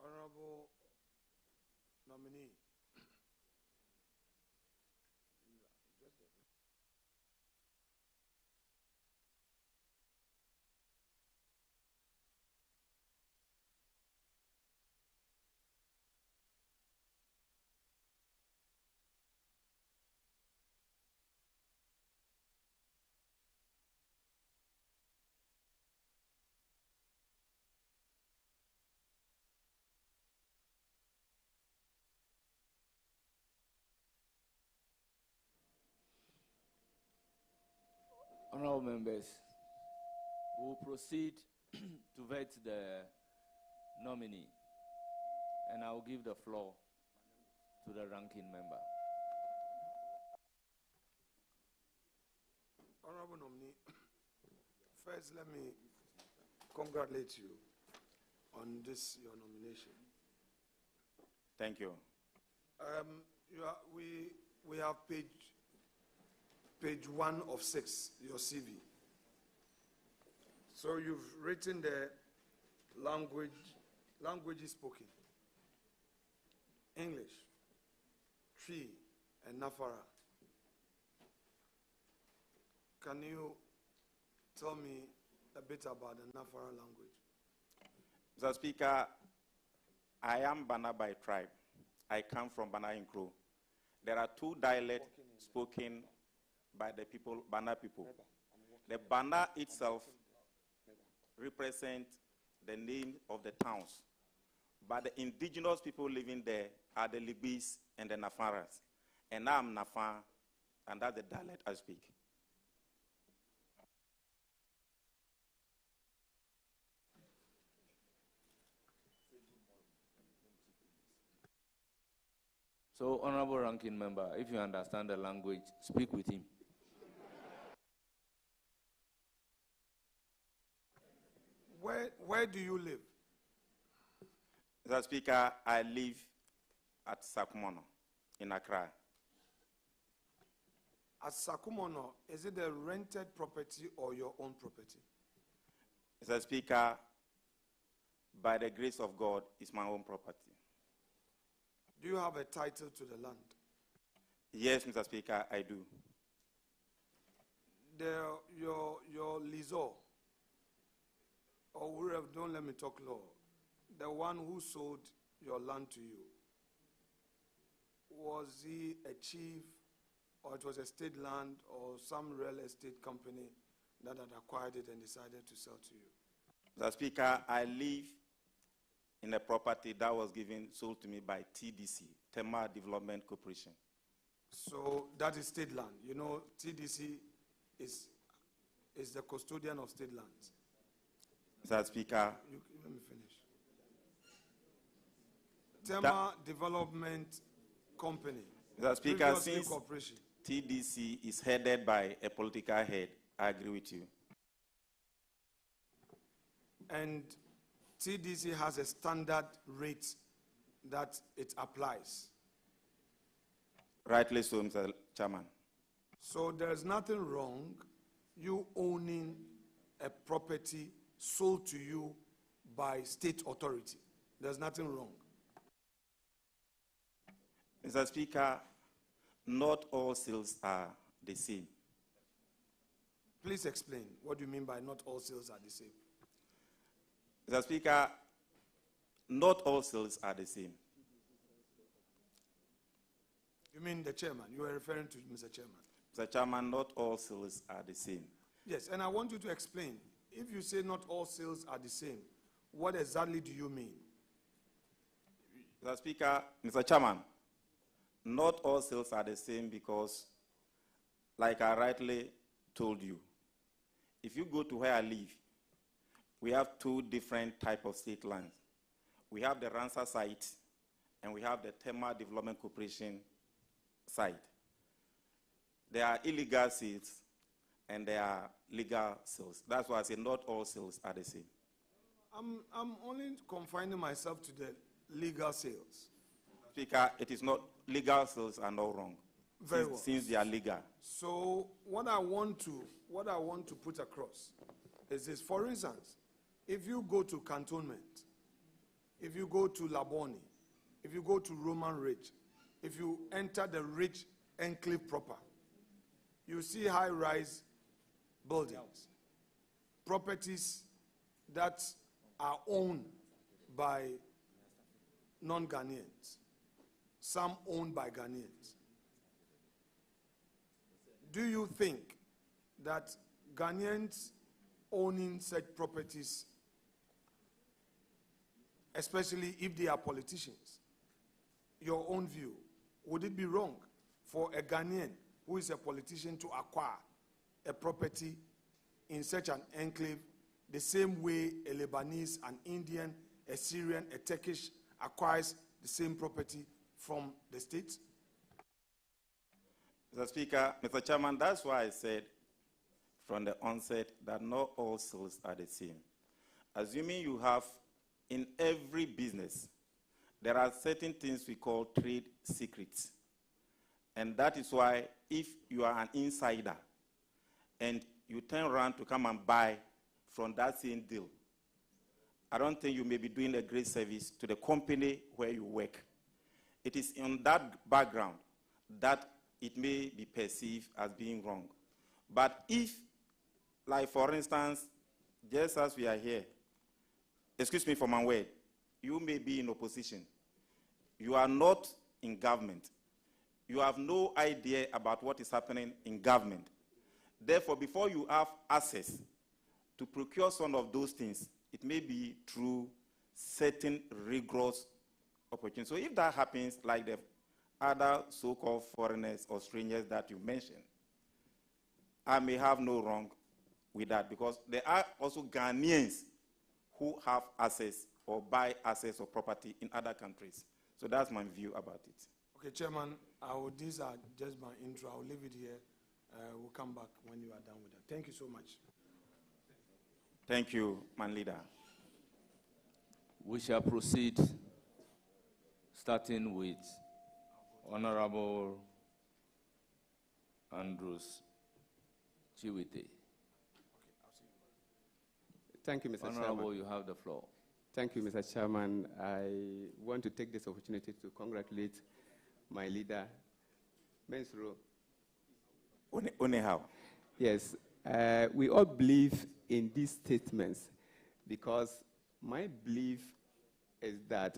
Honorable nominee. Honorable members, we will proceed to vet the nominee, and I will give the floor to the ranking member. Honorable nominee, first let me congratulate you on this, your nomination. Thank you. We have page 1 of 6, your CV. So you've written the languages spoken, English, Tree, and Nafara. Can you tell me a bit about the Nafara language? Mr. Speaker, I am Bana by tribe. I come from Bana Inkro. There are 2 dialects spoken by the people, Bana people. The Bana itself represents the name of the towns, but the indigenous people living there are the Libis and the Nafaras. and I'm Nafa, and that's the dialect I speak. So, Honorable Ranking Member, if you understand the language, speak with him. Where do you live? Mr. Speaker, I live at Sakumono in Accra. At Sakumono, is it a rented property or your own property? Mr. Speaker, by the grace of God, it's my own property. Do you have a title to the land? Yes, Mr. Speaker, I do. Your lessor, or whoever, don't let me talk law, the one who sold your land to you, was he a chief, or it was a state land, or some real estate company that had acquired it and decided to sell to you? Mr. Speaker, I live in a property that was sold to me by TDC, Tema Development Corporation. So that is state land. You know, TDC is the custodian of state lands. Mr. Speaker. Let me finish. Tema Development Company. Mr. Speaker, since TDC is headed by a political head, I agree with you. And TDC has a standard rate that it applies. Rightly so, Mr. Chairman. So there's nothing wrong you owning a property sold to you by state authority. There's nothing wrong. Mr. Speaker, not all sales are the same. Please explain. What do you mean by not all sales are the same? Mr. Speaker, not all sales are the same. You mean the chairman? You are referring to Mr. Chairman. Mr. Chairman, not all sales are the same. Yes, and I want you to explain. If you say not all sales are the same, what exactly do you mean? Mr. Speaker, Mr. Chairman, not all sales are the same because, like I rightly told you, if you go to where I live, we have two different types of state lands. We have the Ransa site, and we have the Tema Development Corporation site. There are illegal sales, and there are legal sales. That's why I say not all sales are the same. I'm only confining myself to the legal sales. Speaker, it is not, legal sales are not wrong. Very well. Since they are legal. So what I want to put across is this. For instance, if you go to Cantonment, if you go to Laboni, if you go to Roman Ridge, if you enter the Ridge Enclave proper, you see high-rise buildings, properties that are owned by non-Ghanaians, some owned by Ghanaians. Do you think that Ghanaians owning such properties, especially if they are politicians, your own view, would it be wrong for a Ghanaian who is a politician to acquire a property in such an enclave the same way a Lebanese, an Indian, a Syrian, a Turkish acquires the same property from the state? Mr. Speaker, Mr. Chairman, that's why I said from the onset that not all sales are the same. Assuming you have, in every business, there are certain things we call trade secrets. And that is why if you are an insider and you turn around to come and buy from that same deal, I don't think you may be doing a great service to the company where you work. It is in that background that it may be perceived as being wrong. But if, like for instance, just as we are here, excuse me for my word, you may be in opposition. You are not in government. You have no idea about what is happening in government. Therefore, before you have access to procure some of those things, it may be through certain rigorous opportunities. So if that happens, like the other so-called foreigners or strangers that you mentioned, I may have no wrong with that, because there are also Ghanaians who have access or buy assets or property in other countries. So that's my view about it. Okay, Chairman, these are just my intro. I'll leave it here. We'll come back when you are done with that. Thank you so much. Thank you, man leader. We shall proceed, starting with Honorable Andrews Chiwite. Thank you, Mr. Honorable, Chairman. you have the floor. Thank you, Mr. Chairman. I want to take this opportunity to congratulate my leader, Ministerial. Anyhow. Yes, we all believe in these statements, because my belief is that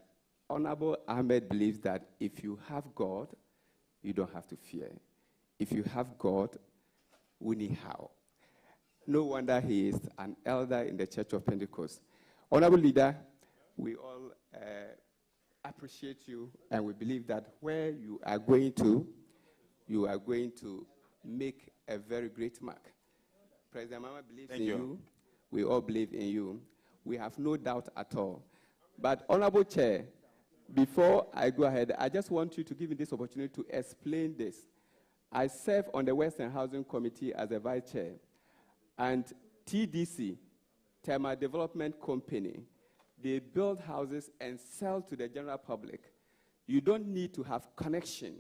Honorable Ahmed believes that if you have God, you don't have to fear. If you have God, anyhow. No wonder he is an elder in the Church of Pentecost. Honorable Leader, we all appreciate you, and we believe that where you are going to make a very great mark. President Mama believes in you. We all believe in you. We have no doubt at all. But Honorable Chair, before I go ahead, I just want you to give me this opportunity to explain this. I serve on the Western Housing Committee as a Vice Chair, and TDC, Thermal Development Company, they build houses and sell to the general public. You don't need to have connection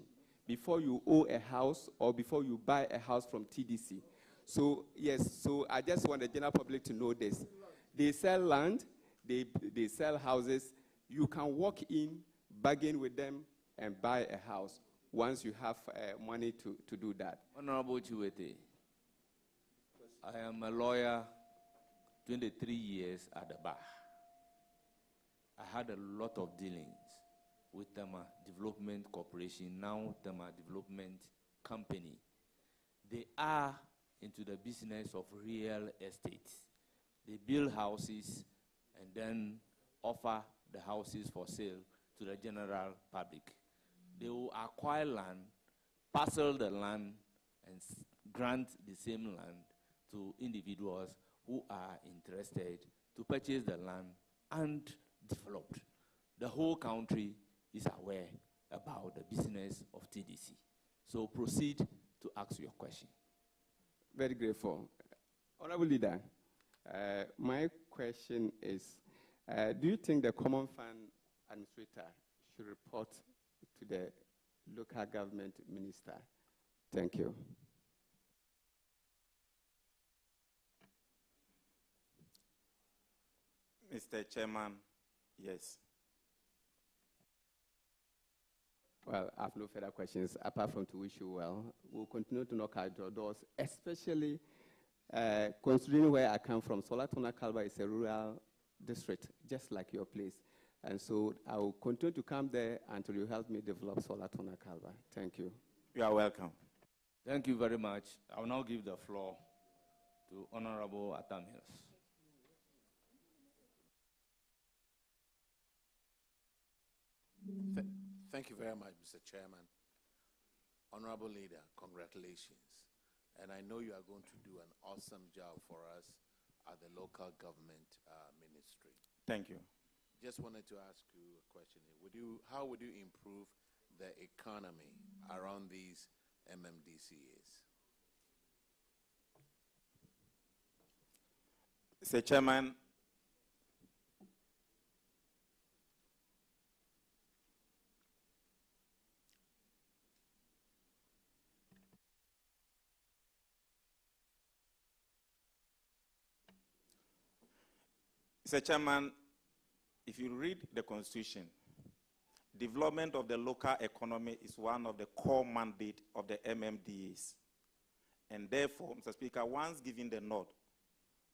before you own a house or before you buy a house from TDC. So, yes, so I just want the general public to know this. They sell land, they sell houses. You can walk in, bargain with them, and buy a house once you have money to do that. Honorable Chiwete, I am a lawyer, 23 years at the bar. I had a lot of dealings with Thermal Development Corporation, now Thermal Development Company. They are into the business of real estate. They build houses and then offer the houses for sale to the general public. They will acquire land, parcel the land, and grant the same land to individuals who are interested to purchase the land and develop. The whole country is aware about the business of TDC. So proceed to ask your question. Very grateful. Honorable Leader, my question is, do you think the Common Fund Administrator should report to the local government minister? Thank you. Mr. Chairman, yes. Well, I have no further questions, apart from to wish you well. We'll continue to knock at your doors, especially considering where I come from. Solatona Kalba is a rural district, just like your place. And so I will continue to come there until you help me develop Solatona Kalba. Thank you. You are welcome. Thank you very much. I will now give the floor to Honorable Atam Hills. Thank you very much, Mr. Chairman. Honorable Leader, congratulations. And I know you are going to do an awesome job for us at the local government ministry. Thank you. Just wanted to ask you a question. How would you improve the economy around these mmdcs? Mr. Chairman, Mr. Chairman, if you read the Constitution, development of the local economy is one of the core mandates of the MMDAs. And therefore, Mr. Speaker, once given the nod,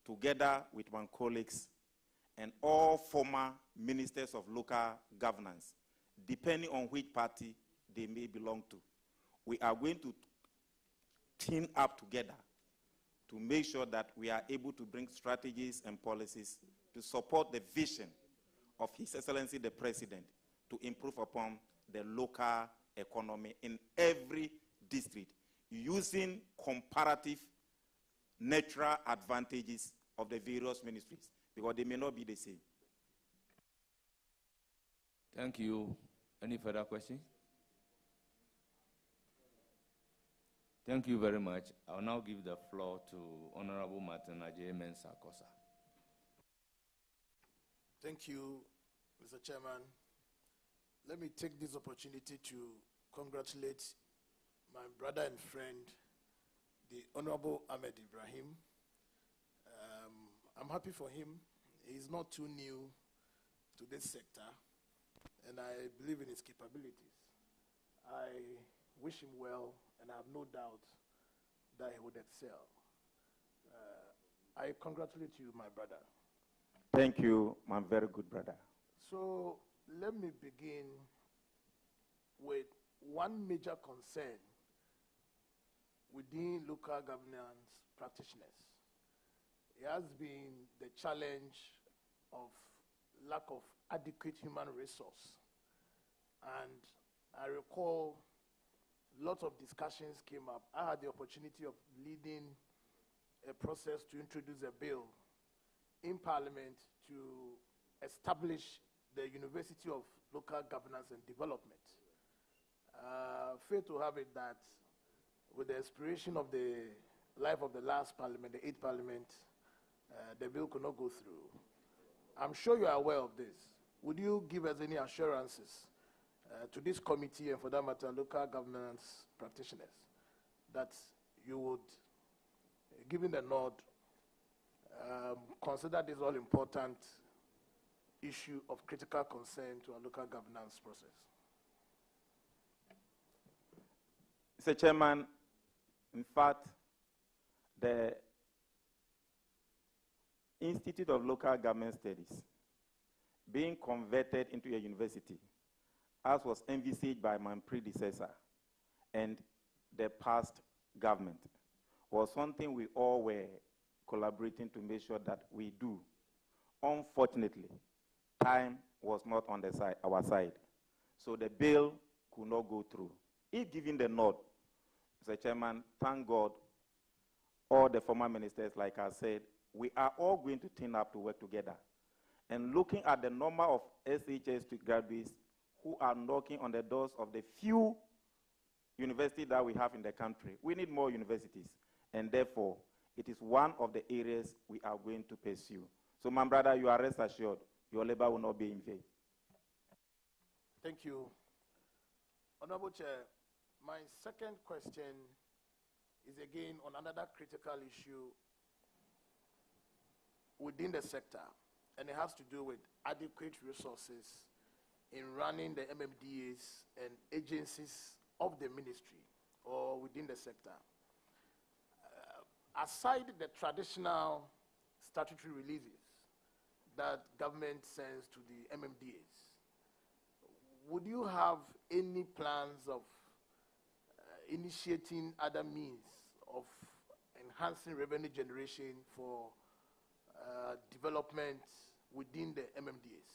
together with my colleagues and all former ministers of local governance, depending on which party they may belong to, we are going to team up together to make sure that we are able to bring strategies and policies to support the vision of His Excellency the President to improve upon the local economy in every district using comparative natural advantages of the various ministries, because they may not be the same. Thank you. Any further questions? Thank you very much. I'll now give the floor to Honorable Martin Ajay Mensah-Kosa. Thank you, Mr. Chairman. Let me take this opportunity to congratulate my brother and friend, the Honorable Ahmed Ibrahim. I'm happy for him. He's not too new to this sector, and I believe in his capabilities. I wish him well, and I have no doubt that he would excel. I congratulate you, my brother. Thank you, my very good brother. So let me begin with one major concern within local governance practitioners. It has been the challenge of lack of adequate human resource. And I recall lots of discussions came up. I had the opportunity of leading a process to introduce a bill in Parliament to establish the University of Local Governance and Development. Fair to have it that with the expiration of the life of the last Parliament, the 8th Parliament, the bill could not go through. I'm sure you are aware of this. Would you give us any assurances to this committee and, for that matter, local governance practitioners, that you would, given the nod, consider this all-important issue of critical concern to our local governance process? Mr. Chairman, in fact, the Institute of Local Government Studies being converted into a university, as was envisaged by my predecessor and the past government, was something we all were collaborating to make sure that we do. Unfortunately, time was not on our side, so the bill could not go through. If given the nod, Mr. Chairman, thank God, all the former ministers, like I said, we are all going to team up to work together. And looking at the number of SHS graduates who are knocking on the doors of the few universities that we have in the country, we need more universities. And therefore, it is one of the areas we are going to pursue. So, my brother, you are rest assured, your labor will not be in vain. Thank you. Honorable Chair, my second question is again on another critical issue within the sector, and it has to do with adequate resources in running the MMDAs and agencies of the ministry or within the sector. Aside the traditional statutory releases that government sends to the MMDAs, would you have any plans of initiating other means of enhancing revenue generation for development within the MMDAs?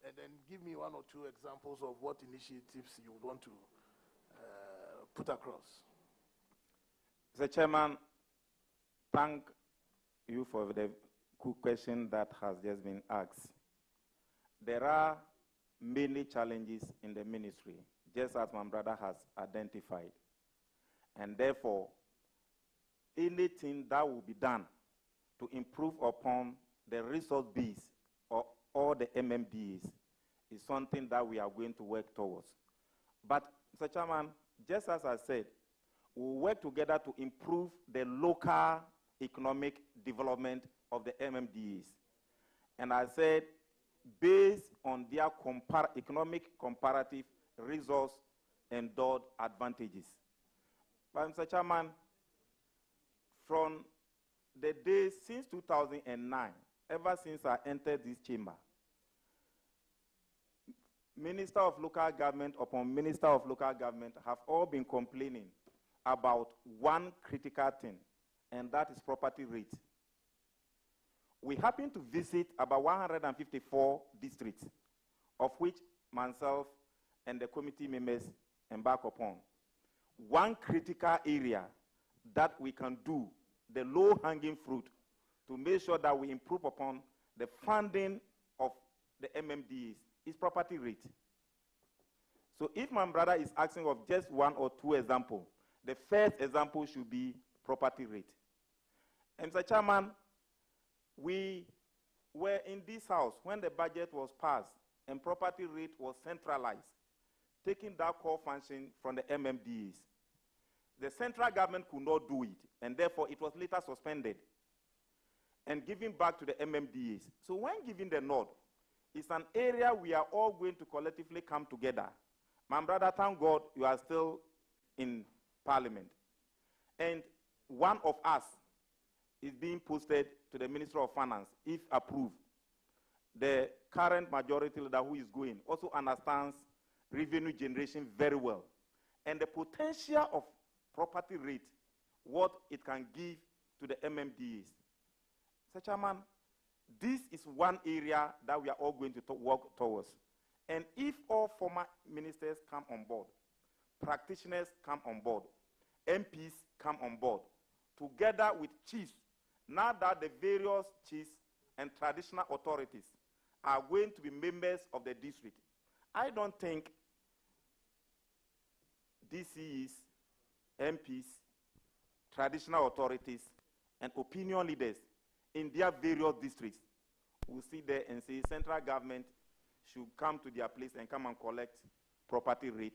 And then give me one or two examples of what initiatives you would want to put across. Mr. Chairman, thank you for the good question that has just been asked. There are many challenges in the ministry, just as my brother has identified. And therefore, anything that will be done to improve upon the resource base of all the MMDAs is something that we are going to work towards. But, Mr. Chairman, just as I said, we will work together to improve the local economic development of the MMDAs. And I said, based on their economic comparative resource endowed advantages. But, Mr. Chairman, from the days since 2009, ever since I entered this chamber, Minister of Local Government upon Minister of Local Government have all been complaining about one critical thing, and that is property rate. We happen to visit about 154 districts, of which myself and the committee members embark upon, one critical area that we can do, the low-hanging fruit, to make sure that we improve upon the funding of the MMDs is property rate. So if my brother is asking of just one or two examples, the first example should be property rate. And Mr. Chairman, we were in this house when the budget was passed and property rate was centralized, taking that core function from the MMDs. The central government could not do it, and therefore it was later suspended and given back to the MMDs. So when giving the nod, it's an area we are all going to collectively come together. My brother, thank God you are still in Parliament. And one of us is being posted to the Minister of Finance, if approved. The current majority leader who is going also understands revenue generation very well. And the potential of property rate, what it can give to the MMDs. Mr. Chairman, this is one area that we are all going to work towards. And if all former ministers come on board, practitioners come on board, MPs come on board, together with chiefs, now that the various chiefs and traditional authorities are going to be members of the district, I don't think DCs, MPs, traditional authorities, and opinion leaders in their various districts will sit there and say central government should come to their place and come and collect property rate,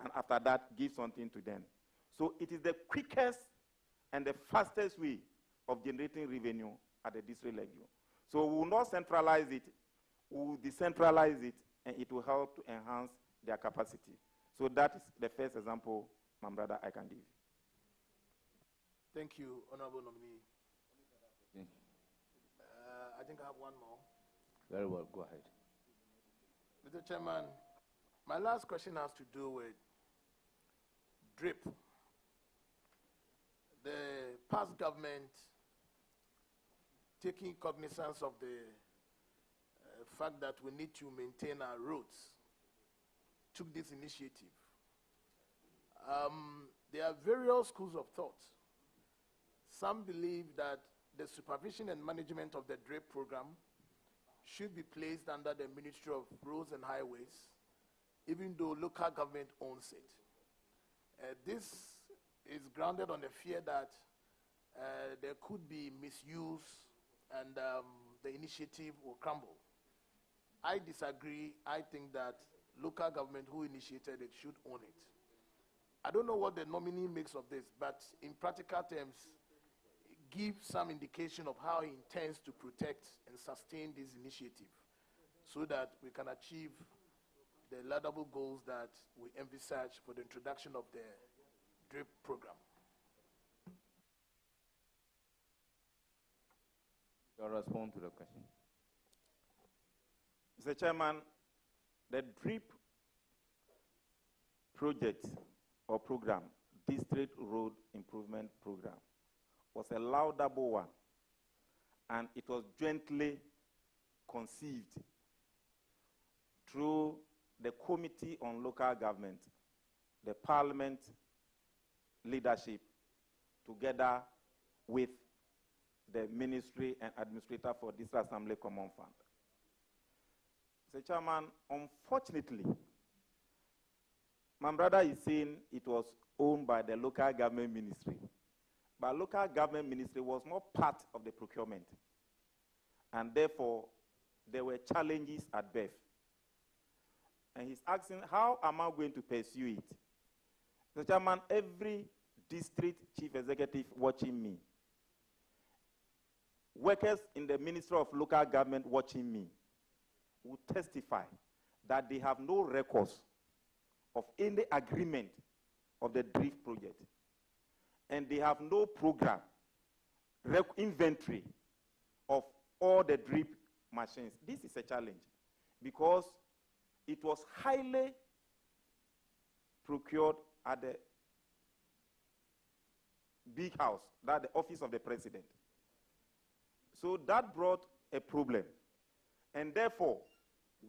and after that give something to them. So it is the quickest and the fastest way of generating revenue at the district level. So we will not centralize it, we will decentralize it, and it will help to enhance their capacity. So that is the first example, my brother, I can give. Thank you, Honorable Nominee. I think I have one more. Very well, go ahead. Mr. Chairman, my last question has to do with DRIP. The past government, taking cognizance of the fact that we need to maintain our roads, took this initiative. There are various schools of thought. Some believe that the supervision and management of the DRIP program should be placed under the Ministry of Roads and Highways, even though local government owns it. This is grounded on the fear that there could be misuse and the initiative will crumble. I disagree. I think that local government who initiated it should own it. I don't know what the nominee makes of this, but in practical terms, give some indication of how he intends to protect and sustain this initiative so that we can achieve the laudable goals that we envisage for the introduction of the DRIP program. I'll respond to the question. Mr. Chairman, the DRIP project or program, District Road Improvement Program, was a laudable one, and it was jointly conceived through the Committee on Local Government, the Parliament leadership, together with the Ministry and Administrator for District Assembly Common Fund. Mr. Chairman, unfortunately, my brother is saying it was owned by the local government ministry. But local government ministry was not part of the procurement. And therefore, there were challenges at birth. And he's asking, how am I going to pursue it? Mr. Chairman, every district chief executive watching me, workers in the Ministry of Local Government watching me, will testify that they have no records of any agreement of the DRIP project. And they have no program, inventory of all the DRIP machines. This is a challenge because it was highly procured at the big house, that the office of the president. So that brought a problem. And therefore,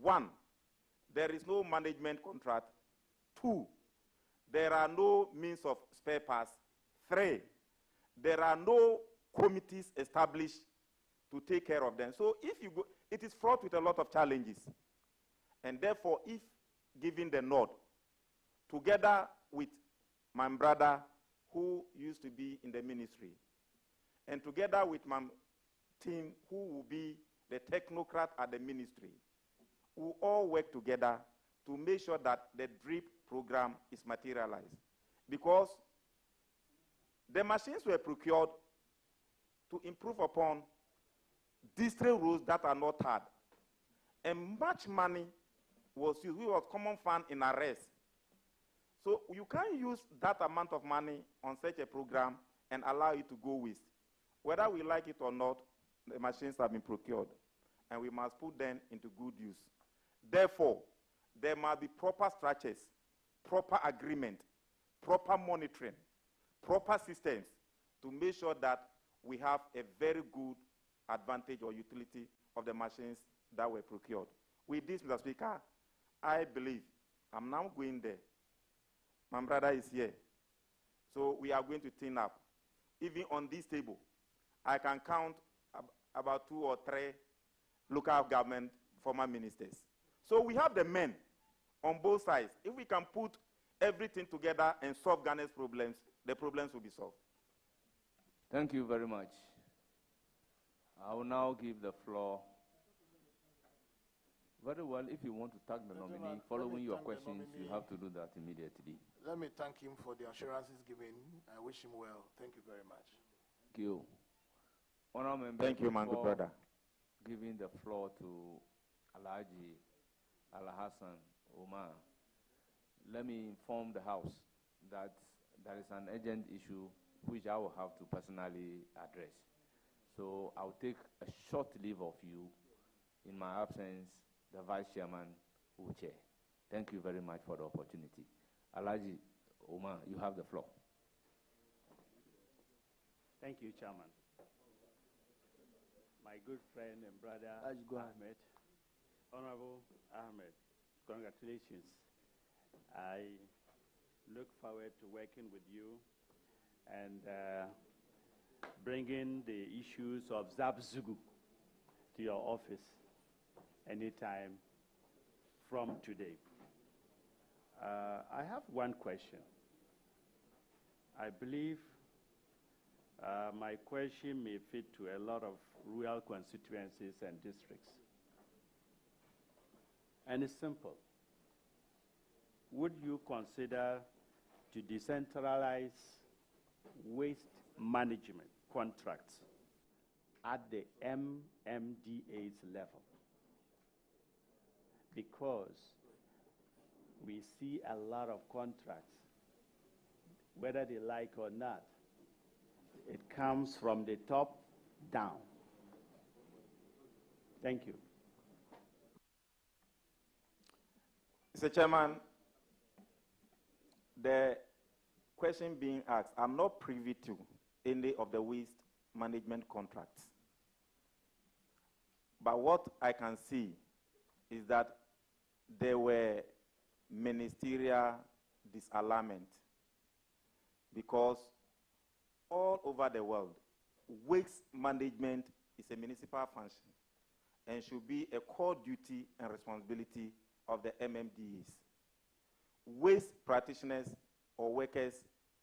one, there is no management contract. 2, there are no means of spare parts. 3, there are no committees established to take care of them. So if you go, it is fraught with a lot of challenges. And therefore, if given the nod, together with my brother who used to be in the ministry, and together with my team who will be the technocrat at the ministry, we all work together to make sure that the DRIP program is materialized. Because the machines were procured to improve upon district rules that are not hard. And much money was used. We was common fund in arrest. So you can't use that amount of money on such a program and allow it to go waste. Whether we like it or not, the machines have been procured, and we must put them into good use. Therefore, there must be proper structures, proper agreement, proper monitoring, proper systems to make sure that we have a very good advantage or utility of the machines that were procured. With this, Mr. Speaker, I believe I'm now going there. My brother is here. So we are going to team up. Even on this table, I can count about 2 or 3 local government former ministers. So we have the men on both sides. If we can put everything together and solve Ghana's problems, the problems will be solved. Thank you very much. I will now give the floor. Very well, if you want to thank the nominee, following your questions, you have to do that immediately. Let me thank him for the assurances given. I wish him well. Thank you very much. Thank you. Honorable member, thank you, my good brother. Giving the floor to Alhaji Alhassan Omar, let me inform the House that there is an urgent issue which I will have to personally address. So I'll take a short leave of you. In my absence, the Vice Chairman will chair. Thank you very much for the opportunity. Alhaji Omar, you have the floor. Thank you, Chairman. My good friend and brother, Ahmed, Honorable Ahmed, congratulations. I look forward to working with you and bringing the issues of Zabzugu to your office anytime from today. I have one question. I believe my question may fit to a lot of rural constituencies and districts. And it's simple. Would you consider to decentralize waste management contracts at the MMDA's level? Because we see a lot of contracts, whether they like or not, it comes from the top down. Thank you. Mr. Chairman, the question being asked, I'm not privy to any of the waste management contracts. But what I can see is that there were ministerial disalignment because all over the world, waste management is a municipal function and should be a core duty and responsibility of the MMDs. Waste practitioners or workers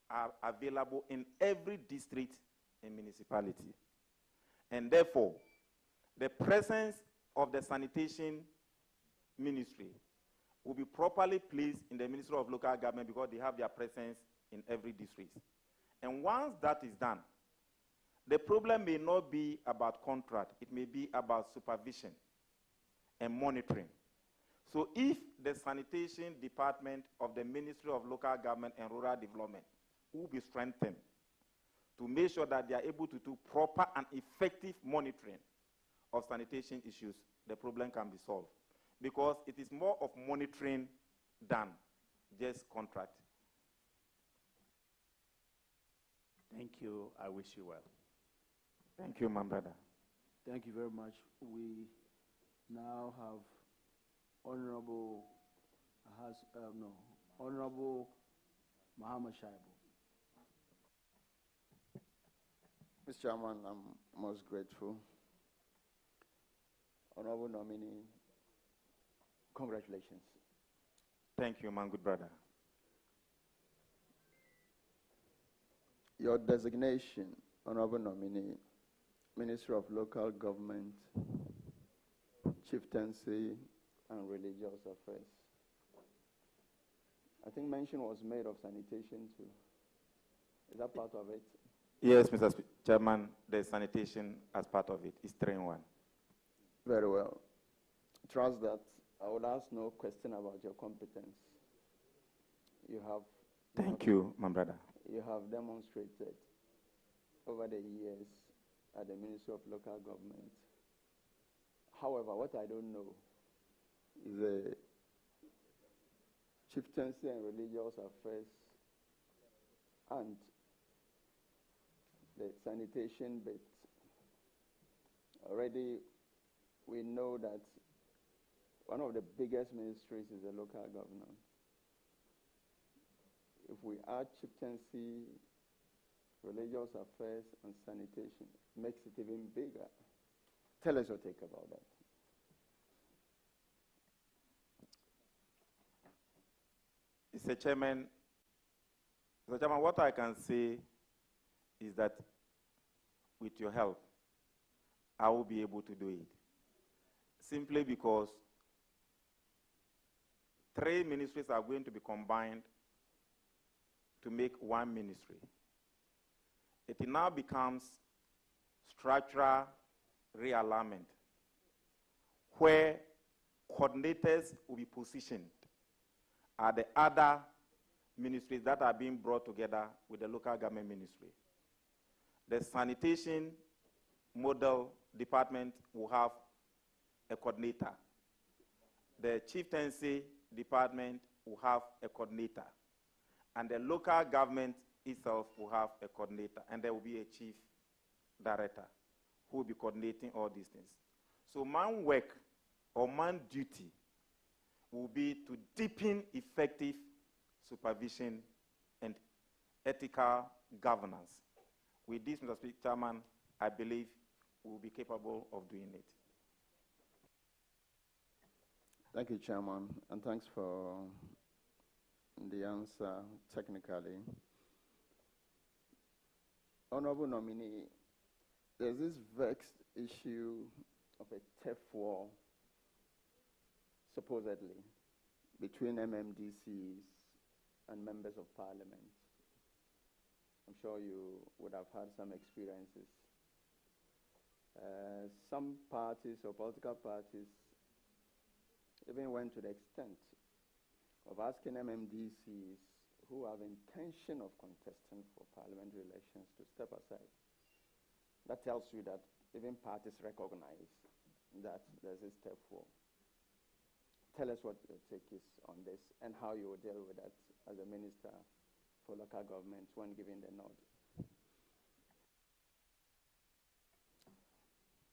are available in every district and municipality. And therefore, the presence of the sanitation ministry will be properly placed in the Ministry of Local Government because they have their presence in every district. And once that is done, the problem may not be about contract, it may be about supervision and monitoring. So if the sanitation department of the Ministry of Local Government and Rural Development will be strengthened to make sure that they are able to do proper and effective monitoring of sanitation issues, the problem can be solved. Because it is more of monitoring than just contract. Thank you. I wish you well. Thank you, my brother. Thank you very much. We now have Honorable Honorable Muhammad Shaibu. Mr. Chairman, I'm most grateful. Honorable nominee, congratulations. Thank you, my good brother. Your designation, honorable nominee, Minister of Local Government, Chieftaincy, and Religious Affairs. I think mention was made of sanitation too. Is that part of it? Yes, Mr. Chairman, there's sanitation as part of it. It's 3 in 1. Very well. Trust that I would ask no question about your competence. You have. Thank you, my brother. You have demonstrated over the years at the Ministry of Local Government. However, what I don't know is the Chieftaincy and Religious Affairs and the sanitation bit. Already we know that one of the biggest ministries is the local government. If we add Chieftaincy, Religious Affairs, and Sanitation, it makes it even bigger. Tell us your take about that. Mr. Chairman, what I can say is that with your help, I will be able to do it. Simply because 3 ministries are going to be combined to make 1 ministry. It now becomes structural realignment, where coordinators will be positioned at the other ministries that are being brought together with the local government ministry. The sanitation model department will have a coordinator. The chieftaincy department will have a coordinator. And the local government itself will have a coordinator. And there will be a chief director who will be coordinating all these things. So man work or man duty will be to deepen effective supervision and ethical governance. With this, Mr. Chairman, I believe we will be capable of doing it. Thank you, Chairman, and thanks for the answer technically. Honorable nominee, there's this vexed issue of a turf war, supposedly, between mmdcs and members of parliament. I'm sure you would have had some experiences. Some parties or political parties even went to the extent of asking mmdcs who have intention of contesting for parliamentary elections to step aside. That tells you that even parties recognize that there's this step forward. Tell us what your take is on this and how you will deal with that as a minister for local government when giving the nod.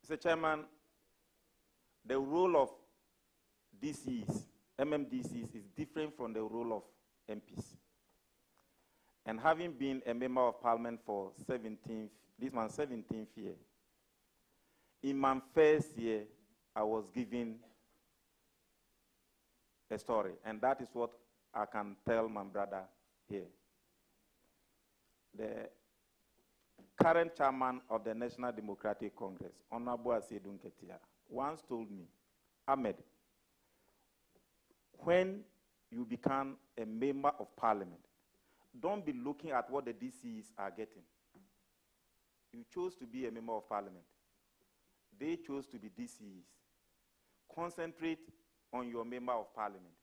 Mr. Chairman, the role of DCs, mmdcs, is different from the role of MPs. And having been a member of parliament for this my 17th year, in my first year, I was given a story, and that is what I can tell my brother here. The current chairman of the National Democratic Congress, Honorable Asedun Ketia, once told me, Ahmed, when you become a member of parliament, don't be looking at what the DCs are getting. You chose to be a member of parliament. They chose to be DCs. Concentrate on your member of parliament,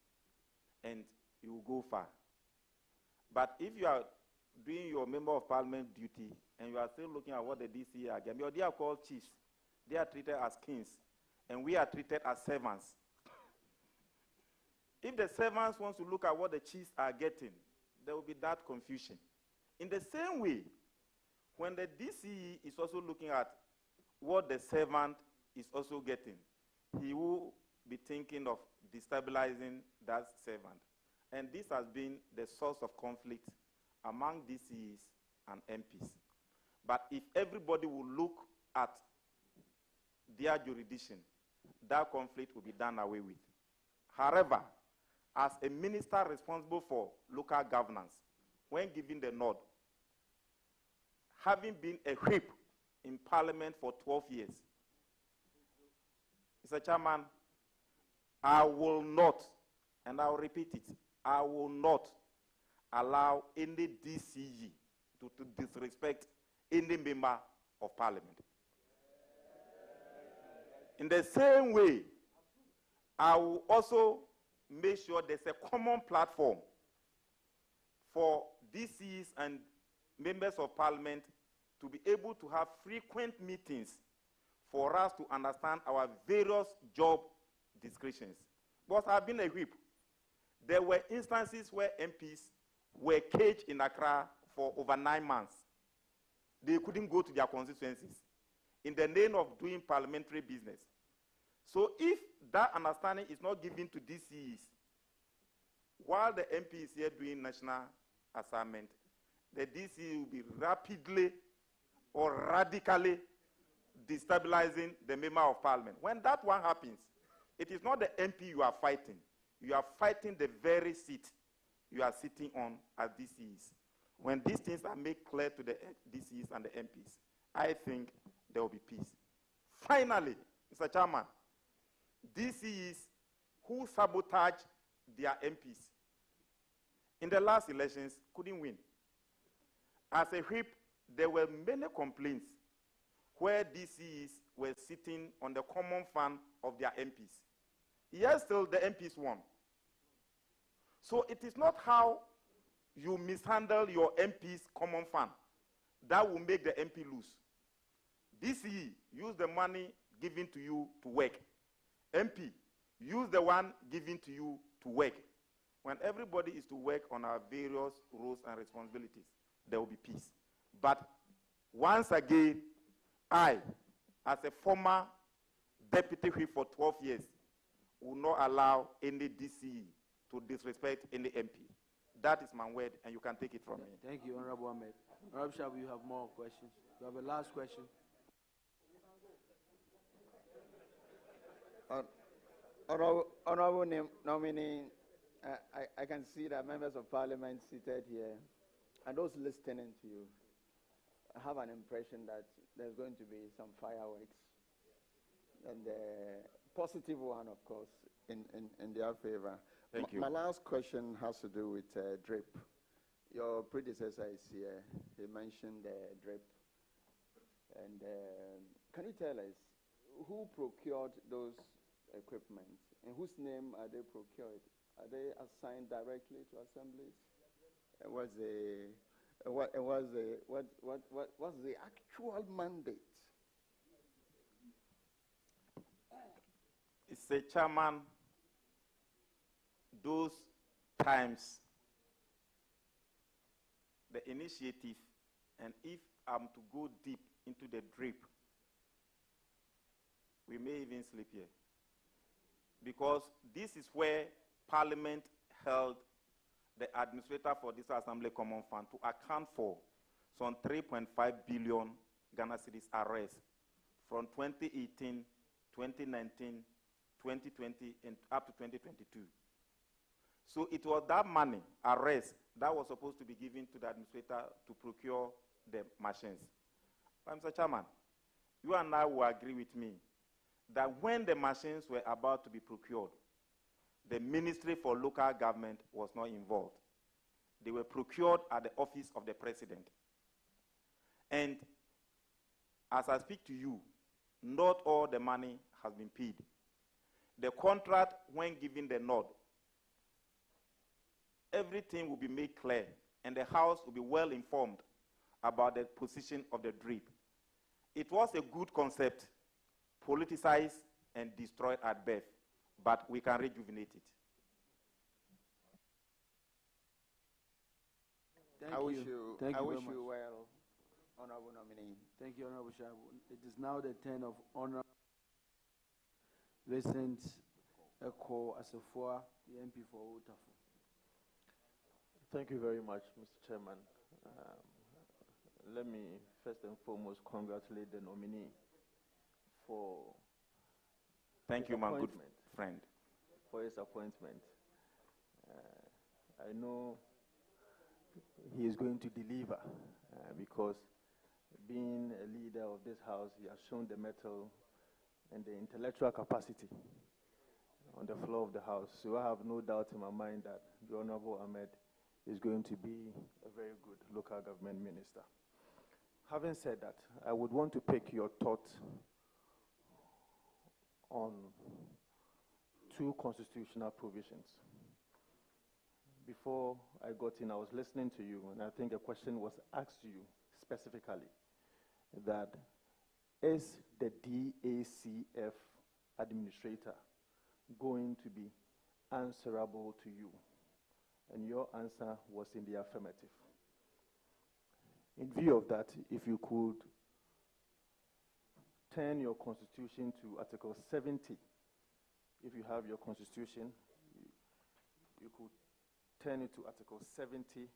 and you will go far. But if you are doing your member of parliament duty, and you are still looking at what the DCs are getting, they are called chiefs. They are treated as kings, and we are treated as servants. If the servants want to look at what the chiefs are getting, there will be that confusion. In the same way, when the DCE is also looking at what the servant is also getting, he will be thinking of destabilizing that servant. And this has been the source of conflict among DCs and MPs. But if everybody will look at their jurisdiction, that conflict will be done away with. However, as a minister responsible for local governance, when given the nod, having been a whip in Parliament for 12 years, Mr. Chairman, I will not, and I will repeat it, I will not allow any DCE to disrespect any member of Parliament. In the same way, I will also make sure there's a common platform for DCs and members of Parliament to be able to have frequent meetings for us to understand our various job descriptions. Because I've been a whip. There were instances where MPs were caged in Accra for over 9 months. They couldn't go to their constituencies in the name of doing parliamentary business. So if that understanding is not given to DCEs, while the MP is here doing national assignment, the DCE will be rapidly or radically destabilizing the member of Parliament. When that one happens, it is not the MP you are fighting. You are fighting the very seat you are sitting on as DCEs. When these things are made clear to the DCEs and the MPs, I think there will be peace. Finally, Mr. Chairman, DCEs who sabotage their MPs in the last elections couldn't win. As a whip, there were many complaints where DCEs were sitting on the common fund of their MPs. Yes, still the MPs won. So it is not how you mishandle your MP's common fund that will make the MP lose. DCE, use the money given to you to work. MP, use the one given to you to work. When everybody is to work on our various roles and responsibilities, there will be peace. But once again, I, as a former deputy whip for 12 years, will not allow any DCE to disrespect any MP. That is my word, and you can take it from me. Thank you, Honorable Ahmed. Honorable Shabu, you have more questions. You have a last question. Honorable nominee, I can see that members of Parliament seated here and those listening to you have an impression that there's going to be some fireworks, and positive one, of course, in their favor. Thank you. My last question has to do with DRIP. Your predecessor is here. He mentioned DRIP. And can you tell us who procured those equipment? In whose name are they procured? Are they assigned directly to assemblies? What's the actual mandate? It's a chairman. Those times, the initiative, and if I'm to go deep into the DRIP, we may even sleep here. Because this is where Parliament held the administrator for this Assembly Common Fund to account for some 3.5 billion Ghana cedis arrests from 2018, 2019, 2020, and up to 2022. So it was that money, arrest, that was supposed to be given to the administrator to procure the machines. But Mr. Chairman, you and I will agree with me that when the machines were about to be procured, the Ministry for Local Government was not involved. They were procured at the office of the President. And as I speak to you, not all the money has been paid. The contract, when given the nod, everything will be made clear, and the House will be well informed about the position of the DRIP. It was a good concept, politicized and destroyed at birth, but we can rejuvenate it. I wish you well, Honorable Nominee. Thank you, Honorable Shabu. It is now the turn of Honorable Vincent Echo Asafua, the MP for Otafu. Thank you very much, Mr. Chairman. Let me first and foremost congratulate the nominee for Thank you, my good friend. For his appointment. I know he is going to deliver because being a leader of this house, he has shown the mettle and the intellectual capacity on the floor of the house. So I have no doubt in my mind that the Honorable Ahmed is going to be a very good local government minister. Having said that, I would want to pick your thoughts on two constitutional provisions. Before I got in, I was listening to you, and I think a question was asked to you specifically that is the DACF administrator going to be answerable to you? And your answer was in the affirmative. In view of that, if you could turn your constitution to Article 70, if you have your constitution, you could turn it to Article 70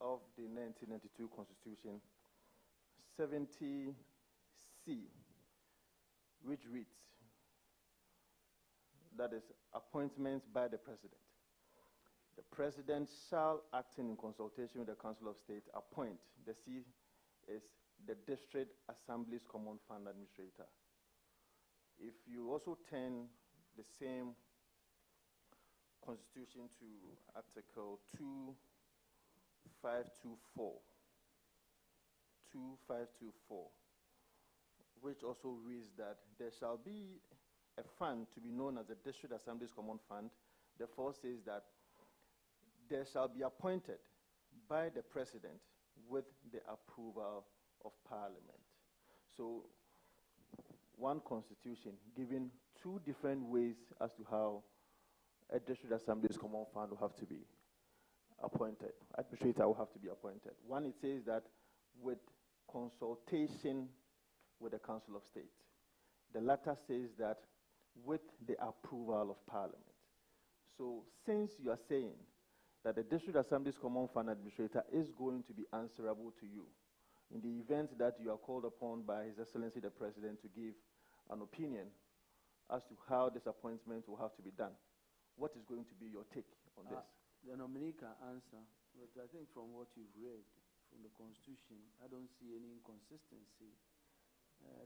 of the 1992 Constitution, 70C, which reads, that is, appointments by the President. The President shall, acting in consultation with the Council of State, appoint, the C is the District Assembly's Common Fund Administrator. If you also turn the same Constitution to Article 2524, which also reads that there shall be a fund to be known as the District Assembly's Common Fund, therefore says that there shall be appointed by the President with the approval of Parliament. So one constitution giving two different ways as to how a District Assembly's Common Fund will have to be appointed, administrator will have to be appointed. One, it says that with consultation with the Council of State. The latter says that with the approval of Parliament. So since you are saying that the District Assembly's Common Fund Administrator is going to be answerable to you in the event that you are called upon by His Excellency the President to give an opinion as to how this appointment will have to be done, what is going to be your take on this? The nominee can answer, but I think from what you've read from the Constitution, I don't see any inconsistency.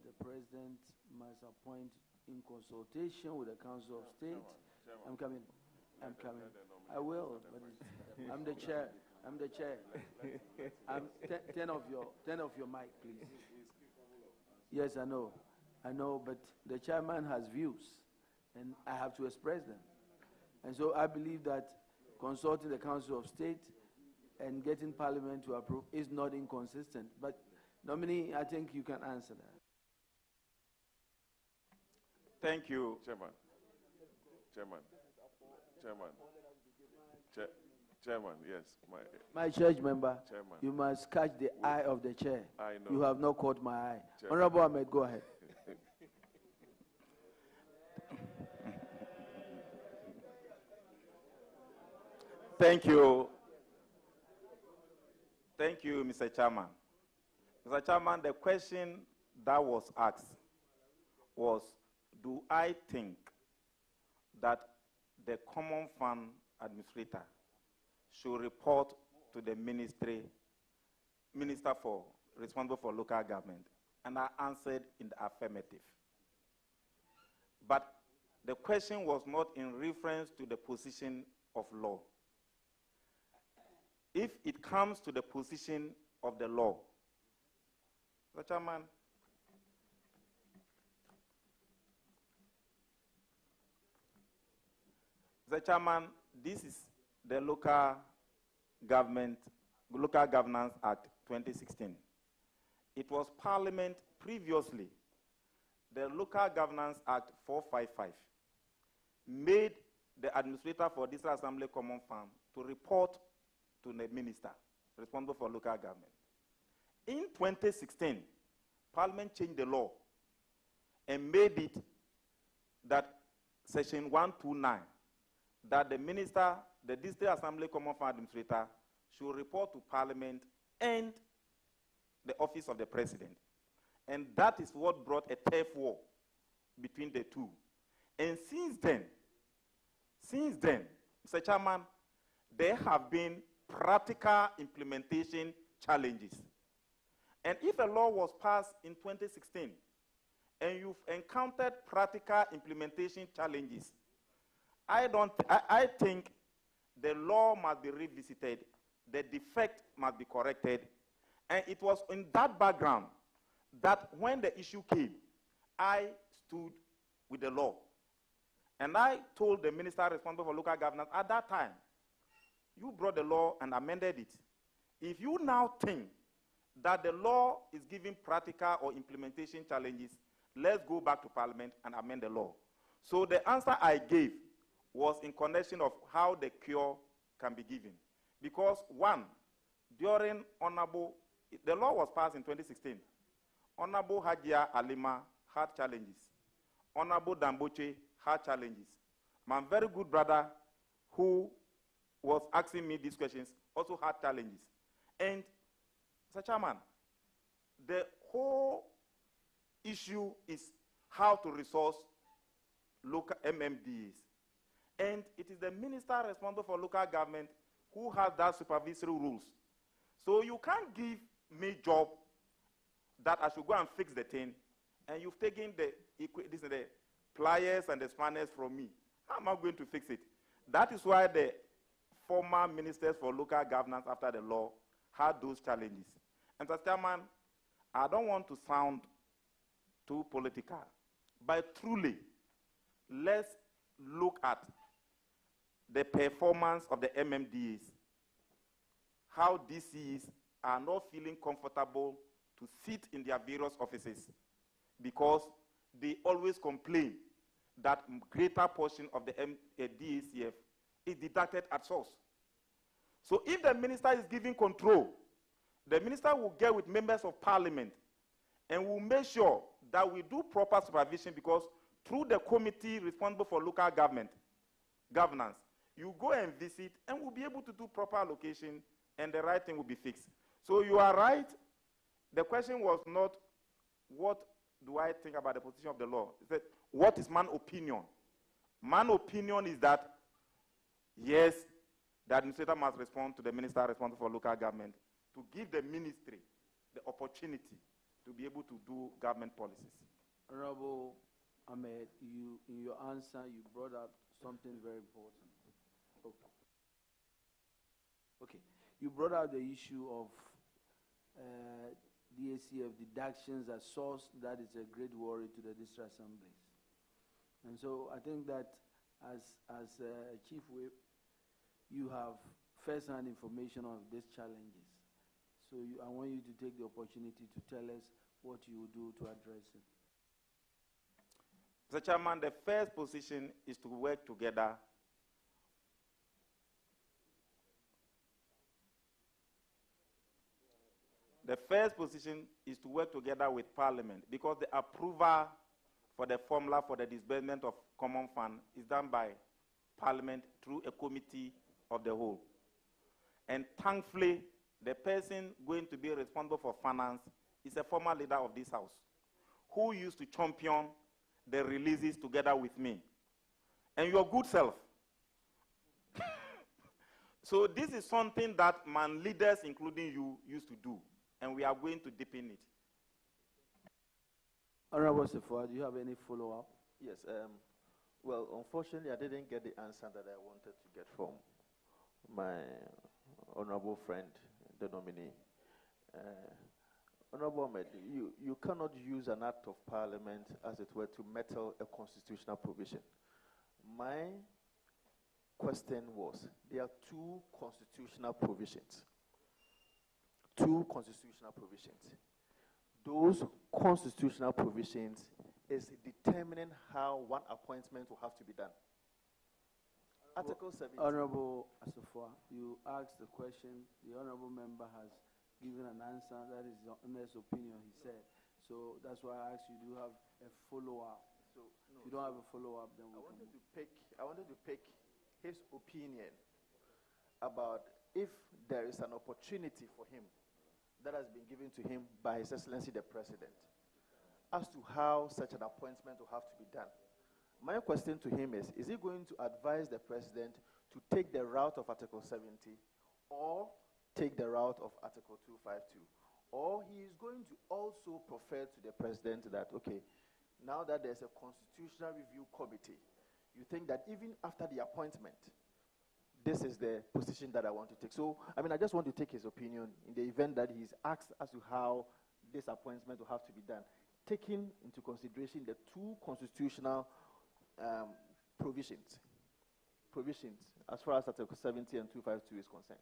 The President must appoint in consultation with the Council of State. I'm coming. I will, but I'm the chair. I'm the chair. 10 of your mic, please. Yes, I know, but the chairman has views, and I have to express them. And so I believe that consulting the Council of State and getting Parliament to approve is not inconsistent. But nominee, I think you can answer that. Thank you, Chairman, yes. My church member, Chairman. You must catch the eye of the chair. I know. You have not caught my eye. Chairman. Honorable Ahmed, go ahead. Thank you. Thank you, Mr. Chairman. Mr. Chairman, the question that was asked was, do I think that the Common Fund Administrator should report to the minister responsible for local government? And I answered in the affirmative. But the question was not in reference to the position of law. If it comes to the position of the law, Mr. Chairman, this is the Local Governance Act 2016. It was Parliament previously, the Local Governance Act 455, made the administrator for this Assembly Common Fund to report to the minister responsible for local government. In 2016, Parliament changed the law and made it that Section 129, that the minister, the District Assembly Common Fund Administrator, should report to Parliament and the office of the President. And that is what brought a turf war between the two. And since then, Mr. Chairman, there have been practical implementation challenges. And if a law was passed in 2016 and you've encountered practical implementation challenges, I think the law must be revisited, the defect must be corrected. And it was in that background that when the issue came, I stood with the law. And I told the minister responsible for local governance at that time, you brought the law and amended it. If you now think that the law is giving practical or implementation challenges, let's go back to Parliament and amend the law. So the answer I gave was in connection of how the cure can be given. Because one, during the law was passed in 2016. Honorable Hajia Alima had challenges. Honorable Damboche had challenges. My very good brother who was asking me these questions also had challenges. And, Mr. Chairman, the whole issue is how to resource local MMDs. And it is the minister responsible for local government who has that supervisory rules. So you can't give me job that I should go and fix the thing, and you've taken the pliers and the spanners from me. How am I going to fix it? That is why the former ministers for local governance after the law had those challenges. And Mr. Chairman, I don't want to sound too political, but truly, let's look at the performance of the MMDs, how DCs are not feeling comfortable to sit in their various offices because they always complain that greater portion of the DACF is deducted at source. So if the minister is giving control, the minister will get with members of parliament and will make sure that we do proper supervision, because through the committee responsible for local governance, you go and visit and we'll be able to do proper allocation and the right thing will be fixed. So you are right. The question was not what do I think about the position of the law. It's that what is man's opinion? Man's opinion is that, yes, the administrator must respond to the minister responsible for local government to give the ministry the opportunity to be able to do government policies. Honorable Ahmed, in your answer, you brought up something very important. Okay. You brought out the issue of DACF deductions as source. That is a great worry to the district assemblies. And so I think that as Chief Whip, you have first-hand information of these challenges. So I want you to take the opportunity to tell us what you will do to address it. Mr. Chairman, the first position is to work together with Parliament, because the approval for the formula for the disbursement of common fund is done by Parliament through a committee of the whole. And thankfully, the person going to be responsible for finance is a former leader of this house who used to champion the releases together with me. And your good self. So this is something that man leaders, including you, used to do. And we are going to deepen it. Honorable Sefua, do you have any follow-up? Yes. Well, unfortunately, I didn't get the answer that I wanted to get from my honorable friend, the nominee. Honorable Ahmed, you cannot use an act of parliament, as it were, to meddle a constitutional provision. My question was, there are two constitutional provisions. Those constitutional provisions is determining how one appointment will have to be done. Article 17. Honorable Asafua, you asked the question. The honorable member has given an answer. That is the honest opinion, he said. So that's why I asked you, do you have a follow-up? So, no, If you don't have a follow-up, then I wanted to pick his opinion about if there is an opportunity for him that has been given to him by His Excellency the President as to how such an appointment will have to be done. My question to him is he going to advise the President to take the route of Article 70 or take the route of Article 252? Or he is going to also prefer to the President that, okay, now that there's a Constitutional Review Committee, you think that even after the appointment, this is the position that I want to take. So, I mean, I just want to take his opinion in the event that he's asked as to how this appointment will have to be done, taking into consideration the two constitutional provisions as far as Article 70 and 252 is concerned.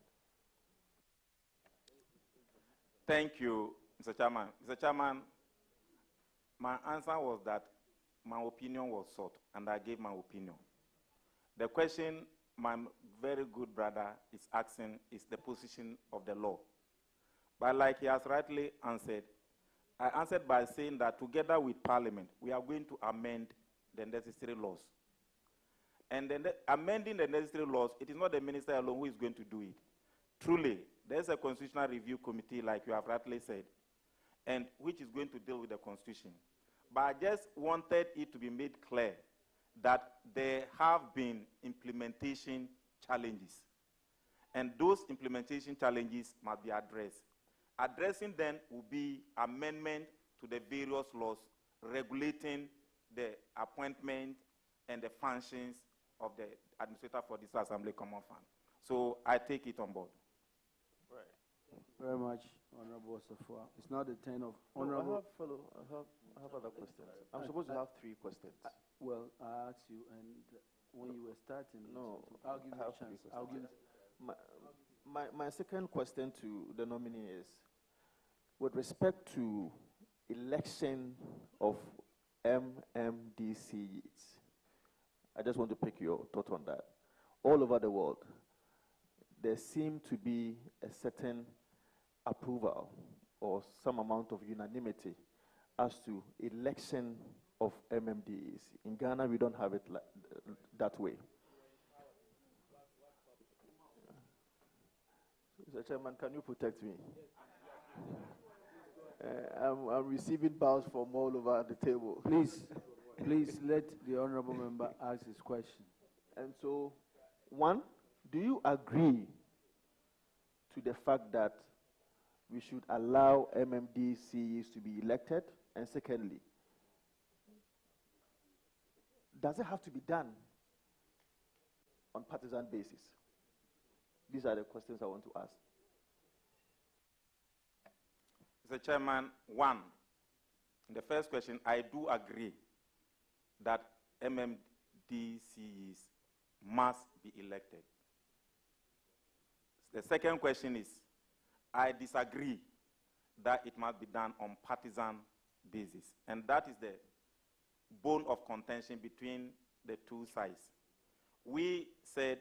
Thank you, Mr. Chairman. Mr. Chairman, my answer was that my opinion was sought, and I gave my opinion. The question my very good brother is asking is the position of the law. But like he has rightly answered, I answered by saying that together with Parliament, we are going to amend the necessary laws. And then amending the necessary laws, it is not the minister alone who is going to do it. Truly, there's a Constitutional Review Committee, like you have rightly said, and which is going to deal with the Constitution. But I just wanted it to be made clear that there have been implementation challenges. And those implementation challenges must be addressed. Addressing them will be amendment to the various laws regulating the appointment and the functions of the administrator for this Assembly Common Fund. So I take it on board. Right. Very much, Honorable Safwa. It's not the turn of Honorable. I have other questions. I'm supposed to have 3 questions. Well, I asked you, and when you were starting, no, I'll give you a chance. I'll give my second question to the nominee is, with respect to election of mmdcs, I just want to pick your thought on that. All over the world, there seemed to be a certain approval or some amount of unanimity as to election of MMDs. In Ghana, we don't have it that way. Mr. Chairman, can you protect me? I'm receiving bows from all over the table. Please let the honorable member ask his question. And so, 1, do you agree to the fact that we should allow MMDCs to be elected? And secondly, does it have to be done on partisan basis? These are the questions I want to ask. Mr. Chairman, 1, the first question, I do agree that MMDCs must be elected. The second question is, I disagree that it must be done on partisan basis. And that is the bone of contention between the two sides. We said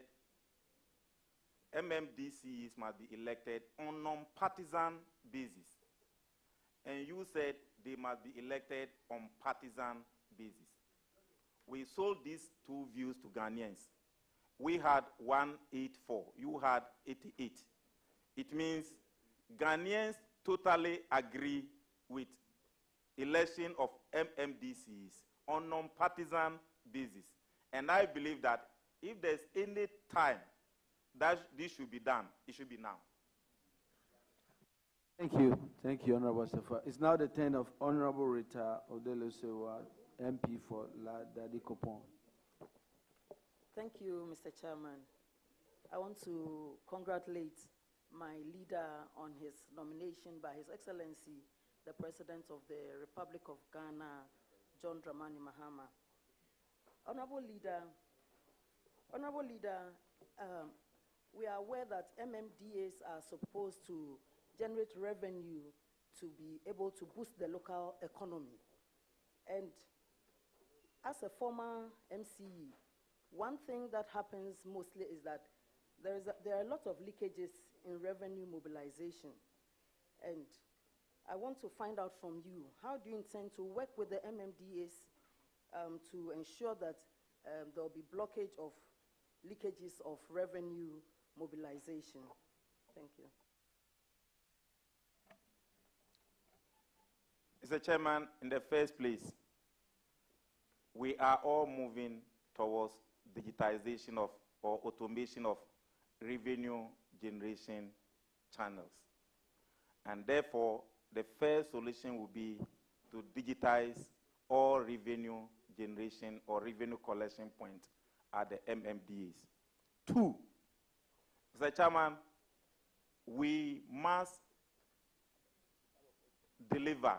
MMDCs must be elected on non-partisan basis. And you said they must be elected on partisan basis. We sold these two views to Ghanaians. We had 184, you had 88. It means Ghanaians totally agree with election of MMDCs on non-partisan basis. And I believe that if there's any time that this should be done, it should be now. Thank you, Honorable Safa. It's now the turn of Honorable Rita Odelusewa, MP for La Dadikopon. Thank you, Mr. Chairman. I want to congratulate my leader on his nomination by His Excellency, the President of the Republic of Ghana, John Dramani Mahama. Honorable Leader, we are aware that MMDAs are supposed to generate revenue to be able to boost the local economy. And as a former MCE, one thing that happens mostly is that there are a lot of leakages in revenue mobilization. And I want to find out from you, how do you intend to work with the MMDAs to ensure that there will be blockage of leakages of revenue mobilization. Thank you. Mr. Chairman, in the first place, we are all moving towards digitization of or automation of revenue generation channels. And therefore, the first solution will be to digitize all revenue generation or revenue collection points at the MMDAs. 2, Mr. Chairman, we must deliver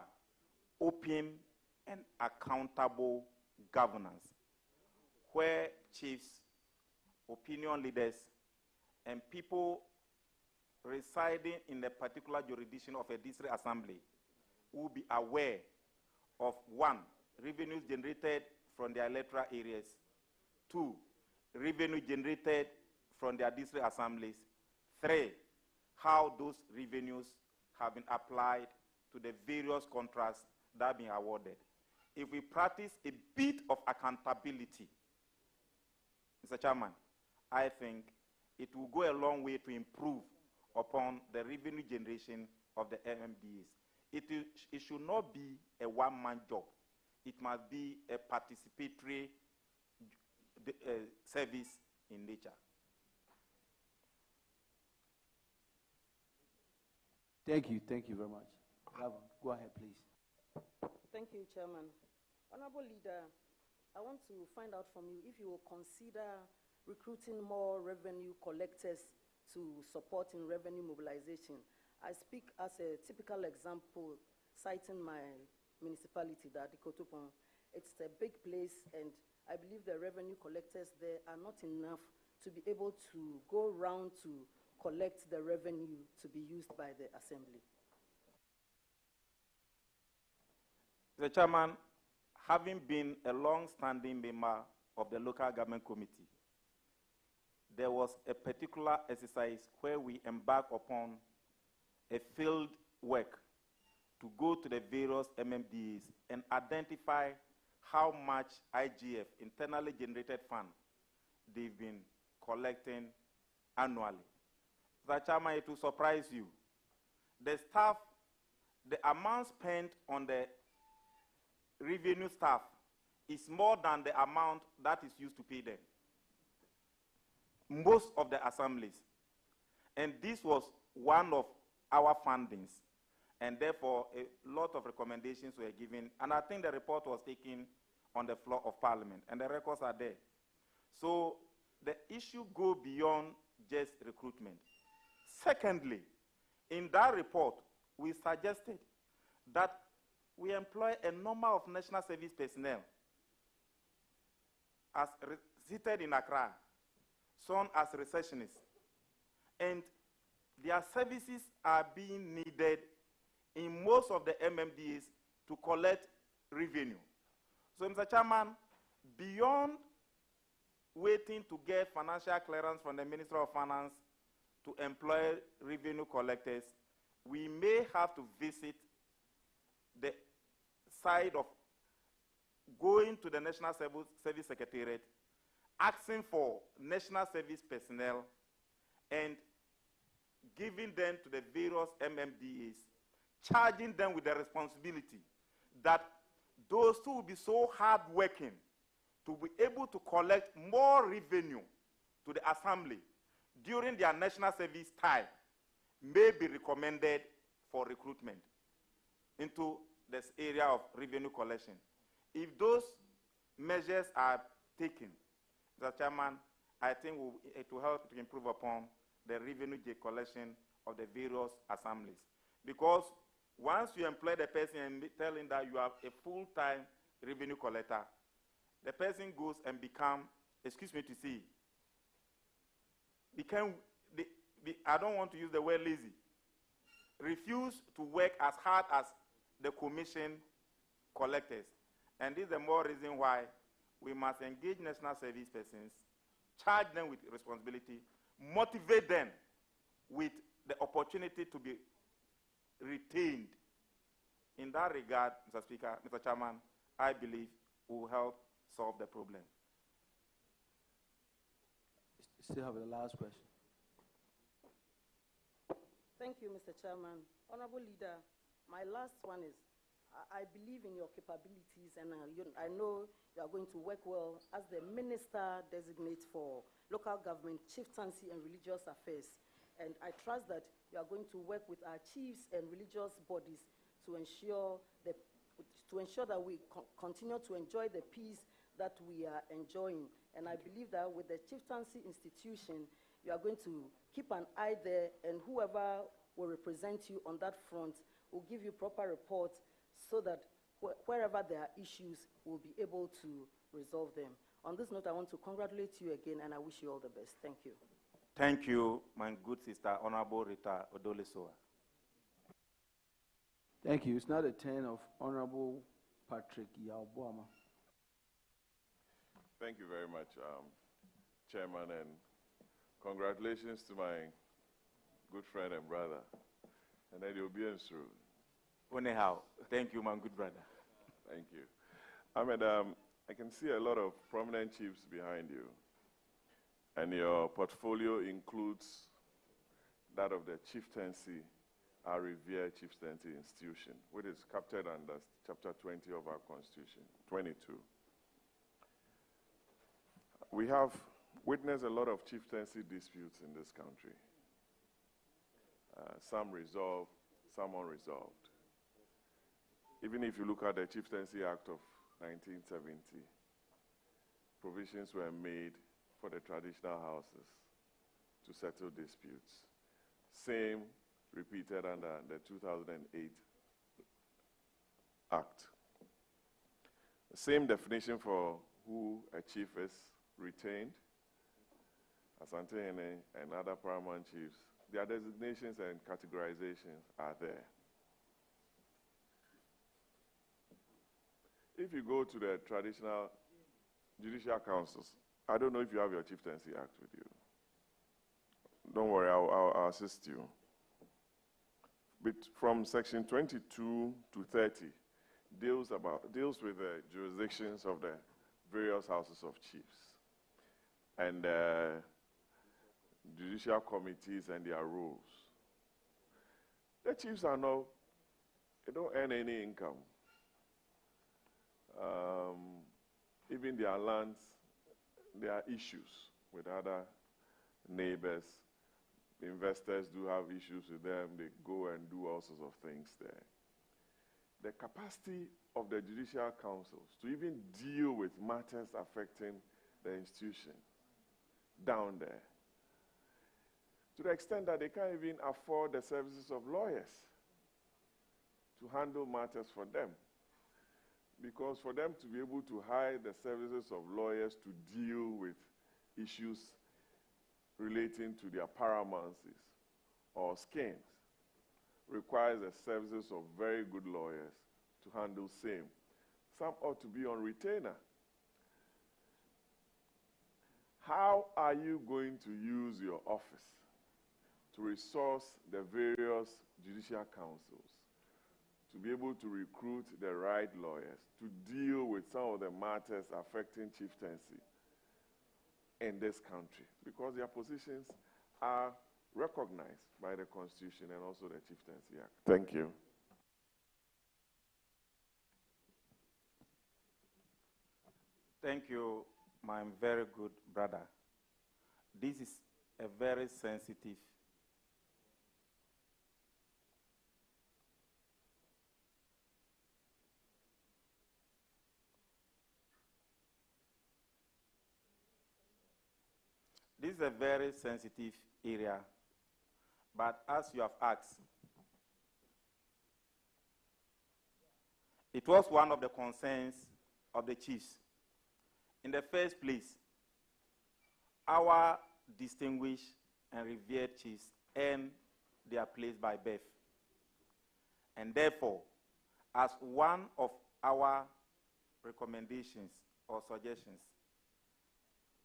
open and accountable governance, where chiefs, opinion leaders, and people residing in a particular jurisdiction of a district assembly will be aware of 1, revenues generated from their electoral areas, 2, revenue generated from their district assemblies, 3, how those revenues have been applied to the various contracts that have been awarded. If we practice a bit of accountability, Mr. Chairman, I think it will go a long way to improve upon the revenue generation of the MMDAs. It should not be a one-man job. It must be a participatory service in nature. Thank you very much. Bravo. Go ahead, please. Thank you, Chairman. Honorable Leader, I want to find out from you if you will consider recruiting more revenue collectors to support in revenue mobilization. I speak as a typical example, citing my municipality, the Adikotopon. It's a big place, and I believe the revenue collectors there are not enough to be able to go round to collect the revenue to be used by the assembly. Mr. Chairman, having been a long-standing member of the local government committee, there was a particular exercise where we embarked upon a field work to go to the various MMDAs and identify how much IGF, internally generated fund, they've been collecting annually. Mr. Chairman, it will surprise you. The staff, the amount spent on the revenue staff is more than the amount that is used to pay them. Most of the assemblies. And this was one of our fundings. And therefore, a lot of recommendations were given. And I think the report was taken on the floor of Parliament. And the records are there. So the issue goes beyond just recruitment. Secondly, in that report, we suggested that we employ a number of national service personnel as seated in Accra, some as receptionists. And their services are being needed in most of the MMDAs to collect revenue. So, Mr. Chairman, beyond waiting to get financial clearance from the Minister of Finance to employ revenue collectors, we may have to visit the side of going to the National Service Secretariat, asking for national service personnel and giving them to the various MMDAs, charging them with the responsibility that those who will be so hardworking to be able to collect more revenue to the assembly during their national service time may be recommended for recruitment into this area of revenue collection. If those measures are taken, Mr. Chairman, I think it will help to improve upon the revenue collection of the various assemblies. Because once you employ the person and tell him that you are a full-time revenue collector, the person goes and become, excuse me to say, I don't want to use the word lazy, refuse to work as hard as the commission collectors. And this is the more reason why we must engage national service persons, charge them with responsibility, motivate them with the opportunity to be retained. In that regard, Mr. Speaker, Mr. Chairman, I believe will help solve the problem. Still have the last question. Thank you, Mr. Chairman. Honorable Leader, my last one is, I believe in your capabilities, and I know you are going to work well as the Minister designate for local government, chieftaincy, and religious affairs. And I trust that you are going to work with our chiefs and religious bodies to ensure that we continue to enjoy the peace that we are enjoying. And I believe that with the chieftaincy institution, you are going to keep an eye there, and whoever will represent you on that front will give you proper reports so that wherever there are issues, we'll be able to resolve them. On this note, I want to congratulate you again, and I wish you all the best. Thank you. Thank you, my good sister, Honorable Rita Odolesoa. Thank you. It's now the turn of Honorable Patrick Yalboama. Thank you very much, Chairman, and congratulations to my good friend and brother, and then you'll be through. Anyhow, thank you, my good brother. Thank you. Ahmed, I can see a lot of prominent chiefs behind you, and your portfolio includes that of the Chieftaincy, our revered Chieftaincy institution, which is captured under Chapter 20 of our Constitution, 22. We have witnessed a lot of chieftaincy disputes in this country. Some resolved, some unresolved. Even if you look at the Chieftaincy Act of 1970, provisions were made for the traditional houses to settle disputes. Same repeated under the 2008 Act. The same definition for who a chief is retained, Asante Hene and other paramount chiefs. Their designations and categorizations are there. If you go to the traditional judicial councils, I don't know if you have your Chieftaincy Act with you. Don't worry, I'll assist you. But from section 22 to 30, deals with the jurisdictions of the various houses of chiefs and judicial committees and their roles. The chiefs are not, they don't earn any income. Even their lands, there are issues with other neighbors. Investors do have issues with them. They go and do all sorts of things there. The capacity of the judicial councils to even deal with matters affecting the institution down there, to the extent that they can't even afford the services of lawyers to handle matters for them. Because for them to be able to hire the services of lawyers to deal with issues relating to their paramountcies or schemes requires the services of very good lawyers to handle same. Some ought to be on retainer. How are you going to use your office to resource the various judicial councils to be able to recruit the right lawyers to deal with some of the matters affecting chieftaincy in this country? Because their positions are recognized by the Constitution and also the Chieftaincy Act. Thank you. Thank you, my very good brother. This is a very sensitive This is a very sensitive area, but as you have asked, it was one of the concerns of the chiefs. In the first place, our distinguished and revered chiefs earn their place by birth. And therefore, as one of our recommendations or suggestions,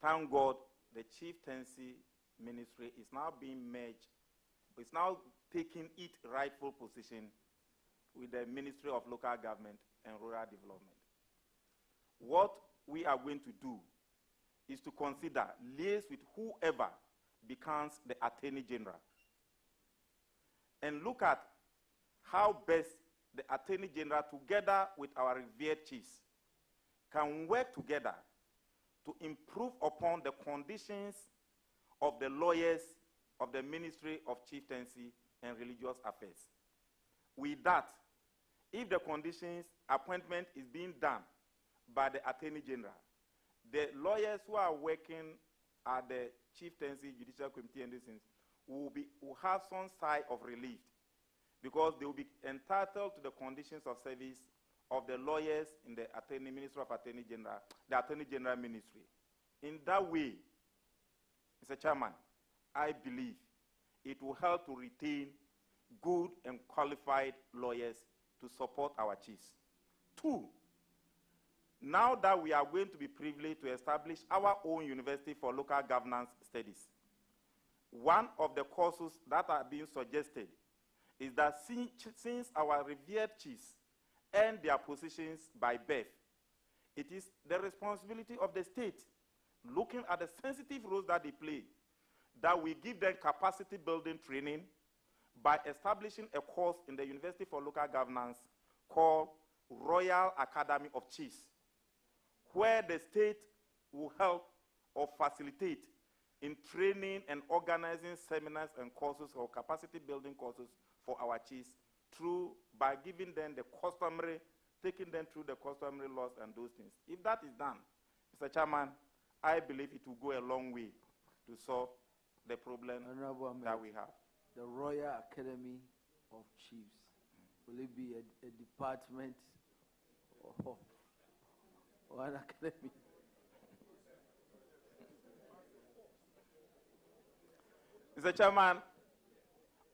thank God the Chieftaincy Ministry is now being merged, it's now taking its rightful position with the Ministry of Local Government and Rural Development. what we are going to do is to consider liaise with whoever becomes the Attorney General and look at how best the Attorney General, together with our revered chiefs, can work together to improve upon the conditions of the lawyers of the Ministry of Chieftaincy and Religious Affairs. With that, if the conditions appointment is being done by the Attorney General, the lawyers who are working at the Chieftaincy Judicial Committee and these things will have some sigh of relief, because they will be entitled to the conditions of service of the lawyers in the Ministry of Attorney General, the Attorney General Ministry. In that way, Mr. Chairman, I believe it will help to retain good and qualified lawyers to support our chiefs. 2, now that we are going to be privileged to establish our own university for local governance studies, one of the courses that are being suggested is that since our revered chiefs earn their positions by birth, it is the responsibility of the state, looking at the sensitive roles that they play, that we give them capacity building training by establishing a course in the University for Local Governance called Royal Academy of Chiefs, where the state will help or facilitate in training and organizing seminars and courses or capacity building courses for our chiefs by giving them the customary, taking them through the customary laws and those things. If that is done, Mr. Chairman, I believe it will go a long way to solve the problem that we have. The Royal Academy of Chiefs, will it be a department or an academy? Mr. Chairman,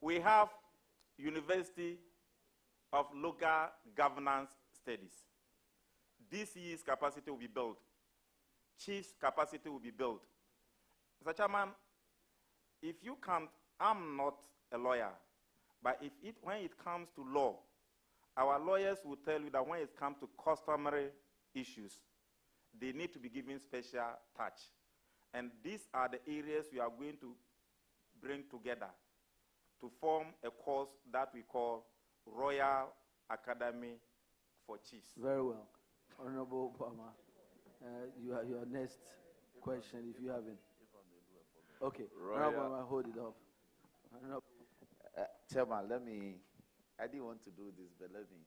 we have University of Local Governance Studies. This year's capacity will be built. Chiefs' capacity will be built. Mr. Chairman, if you can't, I'm not a lawyer, but when it comes to law, our lawyers will tell you that when it comes to customary issues, they need to be given special touch. And these are the areas we are going to bring together to form a course that we call Royal Academy for Chiefs. Very well. Honorable Obama, your next question, if you haven't. Okay, Honorable Obama, hold it up. Chairman, I didn't want to do this, but let me.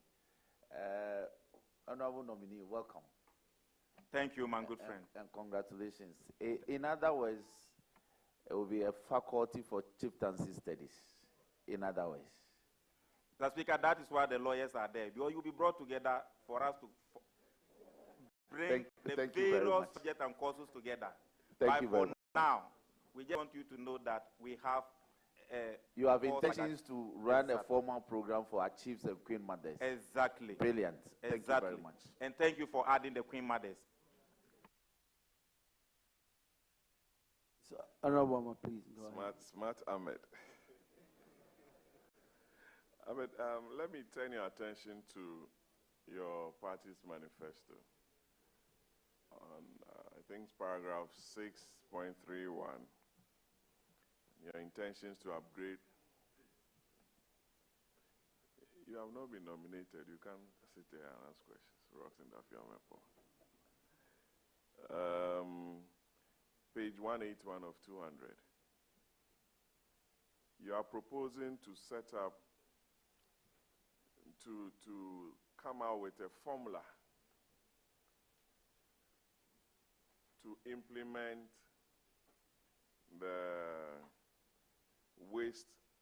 Honorable Nominee, welcome. Thank you, my good friend. And congratulations. In other words, it will be a faculty for chieftaincy studies. In other words. Mr. Speaker, that is why the lawyers are there. Because you'll be brought together for us to bring the various subjects and courses together. Thank you very much. Now, we just want you to know that we have you have intentions to run a formal program for our chiefs and queen mothers. Exactly. Brilliant. Thank you very much. And thank you for adding the queen mothers. So, Honorable Obama, please go ahead. Smart Ahmed. Ahmed, let me turn your attention to your party's manifesto. On, I think it's paragraph 6.31. Your intentions to upgrade. You have not been nominated. You can't sit there and ask questions. Rocks in that page 181 of 200. You are proposing to set up, to come out with a formula to implement the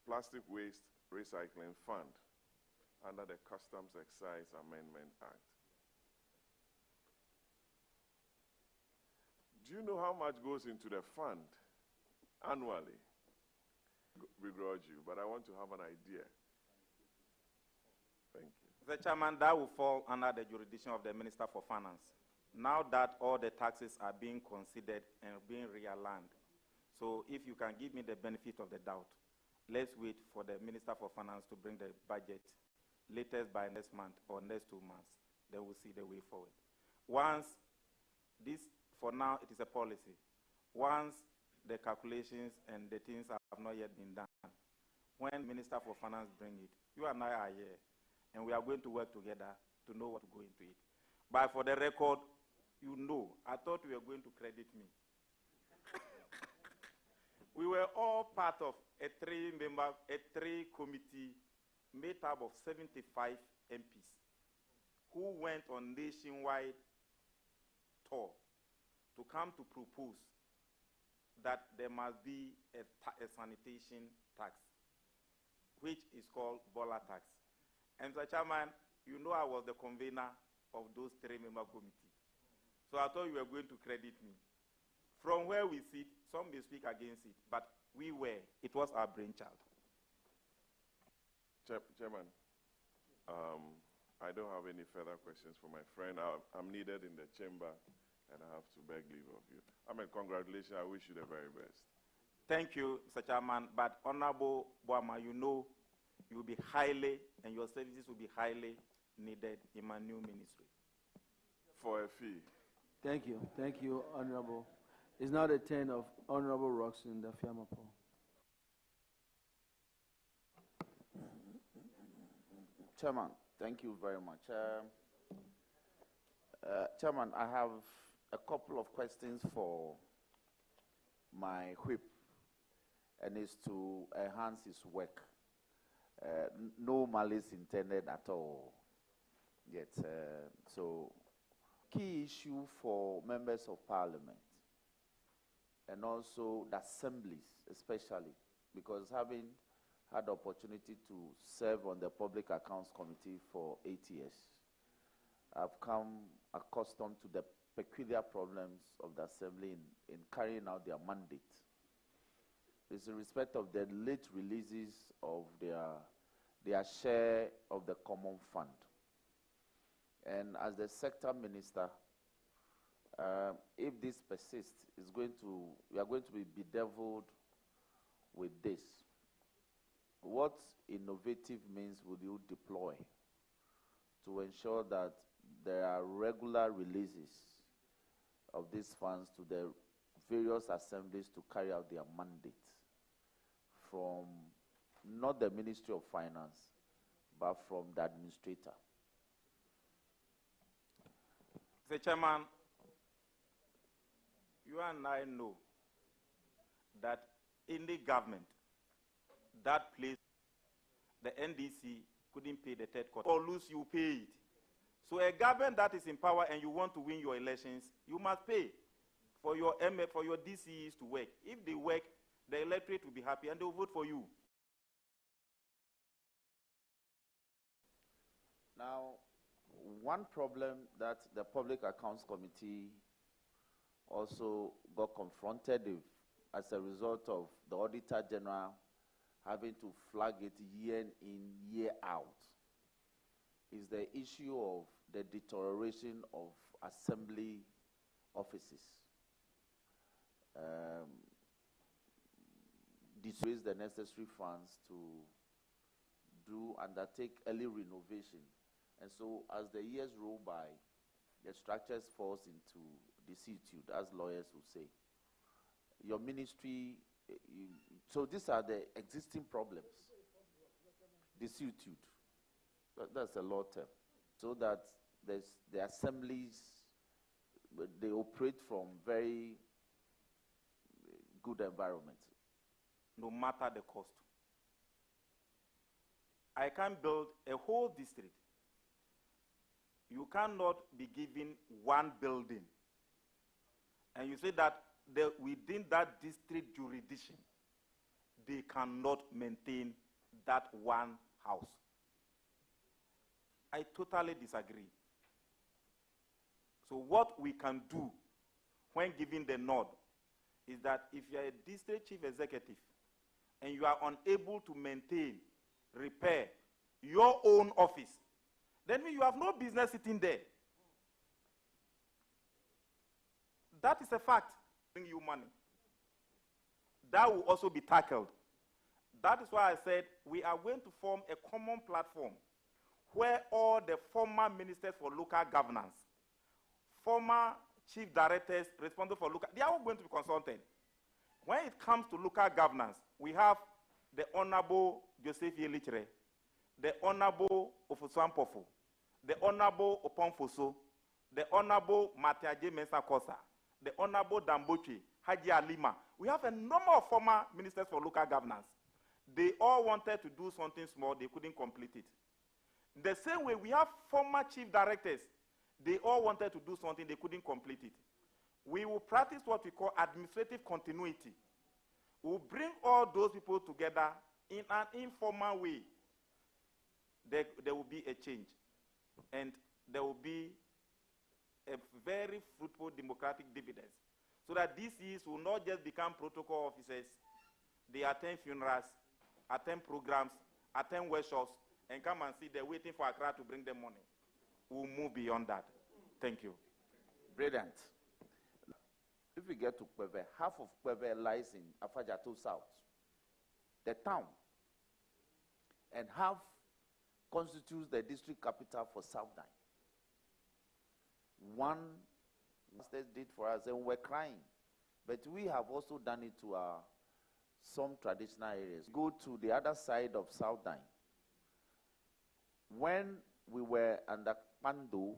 plastic waste recycling fund under the Customs Excise Amendment Act. Do you know how much goes into the fund annually? Begrudge you, but I want to have an idea. Thank you. Mr. Chairman, that will fall under the jurisdiction of the Minister for Finance. Now that all the taxes are being considered and being realigned, so if you can give me the benefit of the doubt, let's wait for the Minister for Finance to bring the budget latest by next month or next 2 months. Then we'll see the way forward. Once This, for now, it is a policy. Once the calculations and the things have not yet been done, when Minister for Finance bring it, you and I are here, and we are going to work together to know what to go into it. But for the record, you know, I thought you were going to credit me. We were all part of a three-committee made up of 75 MPs who went on nationwide tour to come to propose that there must be a sanitation tax, which is called Bola tax. And Mr. Chairman, you know I was the convener of those three-member committee. So I thought you were going to credit me. From where we sit, some may speak against it, but we were. It was our brainchild. Chairman, I don't have any further questions for my friend. I'm needed in the chamber, and I have to beg leave of you. Congratulations. I wish you the very best. Thank you, Mr. Chairman. But Honorable Boama, you know you'll be highly, and your services will be highly needed in my new ministry. For a fee. Thank you. Thank you, Honorable. It's now the turn of Honorable Roxanne Dafiamapo. Chairman, thank you very much. Chairman, I have a couple of questions for my whip, and it's to enhance his work. No malice intended at all yet. So, key issue for members of parliament and also the assemblies especially, because having had the opportunity to serve on the Public Accounts Committee for 8 years, I've come accustomed to the peculiar problems of the assembly in carrying out their mandate. It's in respect of the late releases of their share of the common fund. And as the sector minister, if this persists, we are going to be bedeviled with this. What innovative means would you deploy to ensure that there are regular releases of these funds to the various assemblies to carry out their mandate from not the Ministry of Finance, but from the administrator? Mr. Chairman, you and I know that in the government, that place, the NDC couldn't pay the third quarter. Or lose, you pay it. So a government that is in power and you want to win your elections, you must pay for your DCEs to work. If they work, the electorate will be happy and they will vote for you. Now, one problem that the Public Accounts Committee also got confronted with as a result of the Auditor General having to flag it year in, year out, is the issue of the deterioration of assembly offices. Raise the necessary funds to undertake early renovation. And so as the years roll by, the structures falls into desuetude, as lawyers will say. Your ministry, so these are the existing problems. Desuetude, that's a law term. So that the assemblies, they operate from very good environment. No matter the cost. I can build a whole district. You cannot be given one building. And you say that within that district jurisdiction, they cannot maintain that one house. I totally disagree. So what we can do when giving the nod is that if you are a district chief executive and you are unable to maintain, repair your own office, then you have no business sitting there. That is a fact. Bring you money. That will also be tackled. That is why I said we are going to form a common platform where all the former ministers for local governance, former chief directors responsible for local, they are all going to be consulted. When it comes to local governance, we have the Honorable Joseph Yelichre, the Honorable Ofusuampofu, the Honorable Oponfoso, the Honorable Matiaje Mensah Kosa, the Honorable Damboche, Haji Alima. We have a number of former ministers for local governance. They all wanted to do something small, they couldn't complete it. The same way, we have former chief directors. They all wanted to do something, they couldn't complete it. We will practice what we call administrative continuity. We will bring all those people together in an informal way. There will be a change. And there will be a very fruitful democratic dividends. So that these youths will not just become protocol officers. They attend funerals, attend programs, attend workshops, and come and see they're waiting for Accra to bring them money. We'll move beyond that. Thank you. Brilliant. If we get to Kwebe, half of Kwebe lies in Afajato South, the town, and half constitutes the district capital for Southern. One state did for us, and we're crying. But we have also done it to some traditional areas. Go to the other side of Southern. When we were under Pando,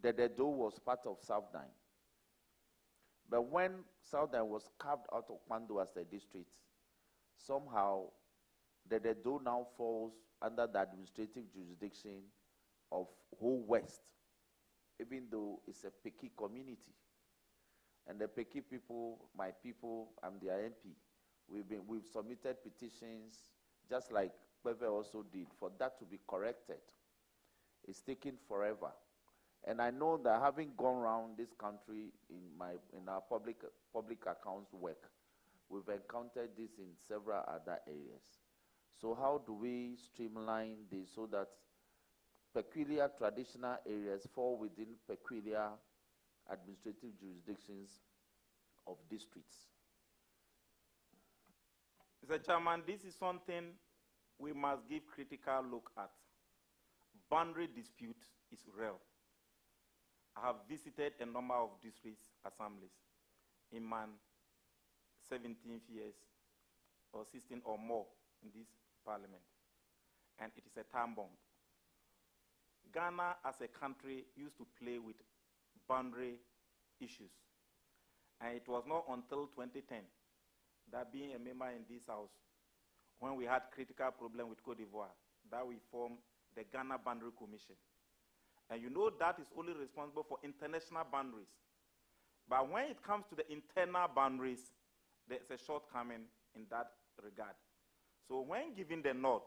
the Dedo was part of Southern. But when Southern was carved out of Pando as a district, somehow the Dedo now falls under the administrative jurisdiction of whole West, even though it's a Peki community. And the Peki people, my people, I'm their MP. We've submitted petitions, just like Kwebe also did, for that to be corrected. It's taken forever. And I know that having gone around this country in our public accounts work, we've encountered this in several other areas. So how do we streamline this so that peculiar traditional areas fall within peculiar administrative jurisdictions of districts? Mr. Chairman, this is something we must give critical look at. Boundary dispute is real. I have visited a number of district assemblies in my 17 years or 16 or more in this parliament, and it is a time bomb. Ghana as a country used to play with boundary issues, and it was not until 2010 that, being a member in this house, when we had critical problem with Cote d'Ivoire, that we formed the Ghana Boundary Commission. And you know that is only responsible for international boundaries. But when it comes to the internal boundaries, there's a shortcoming in that regard. So when giving the nod,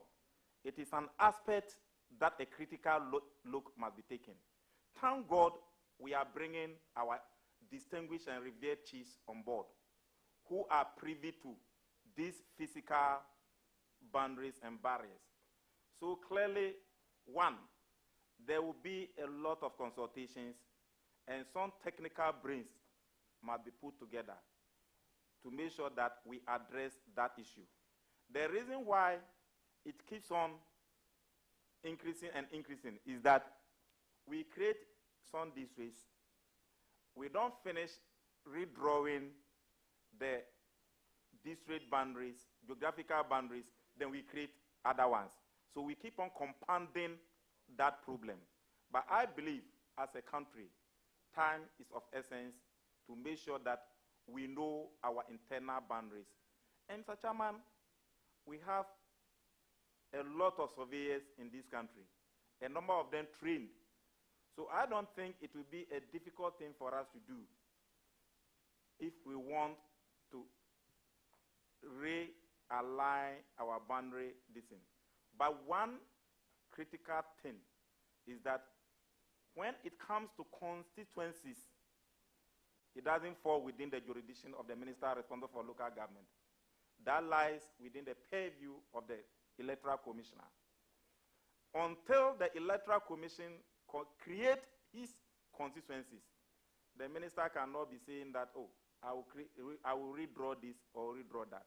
it is an aspect that a critical look must be taken. Thank God we are bringing our distinguished and revered chiefs on board who are privy to these physical boundaries and barriers. So clearly, one, there will be a lot of consultations and some technical brains must be put together to make sure that we address that issue. The reason why it keeps on increasing and increasing is that we create some districts, we don't finish redrawing the district boundaries, geographical boundaries, then we create other ones. So we keep on compounding that problem. But I believe, as a country, time is of essence to make sure that we know our internal boundaries. And Mr. Chairman, we have a lot of surveyors in this country, a number of them trained. So I don't think it will be a difficult thing for us to do if we want to realign our boundary distance. But one critical thing is that when it comes to constituencies, it doesn't fall within the jurisdiction of the minister responsible for local government. That lies within the purview of the Electoral Commissioner. Until the Electoral Commission create his constituencies, the minister cannot be saying that, oh, I will redraw this or redraw that.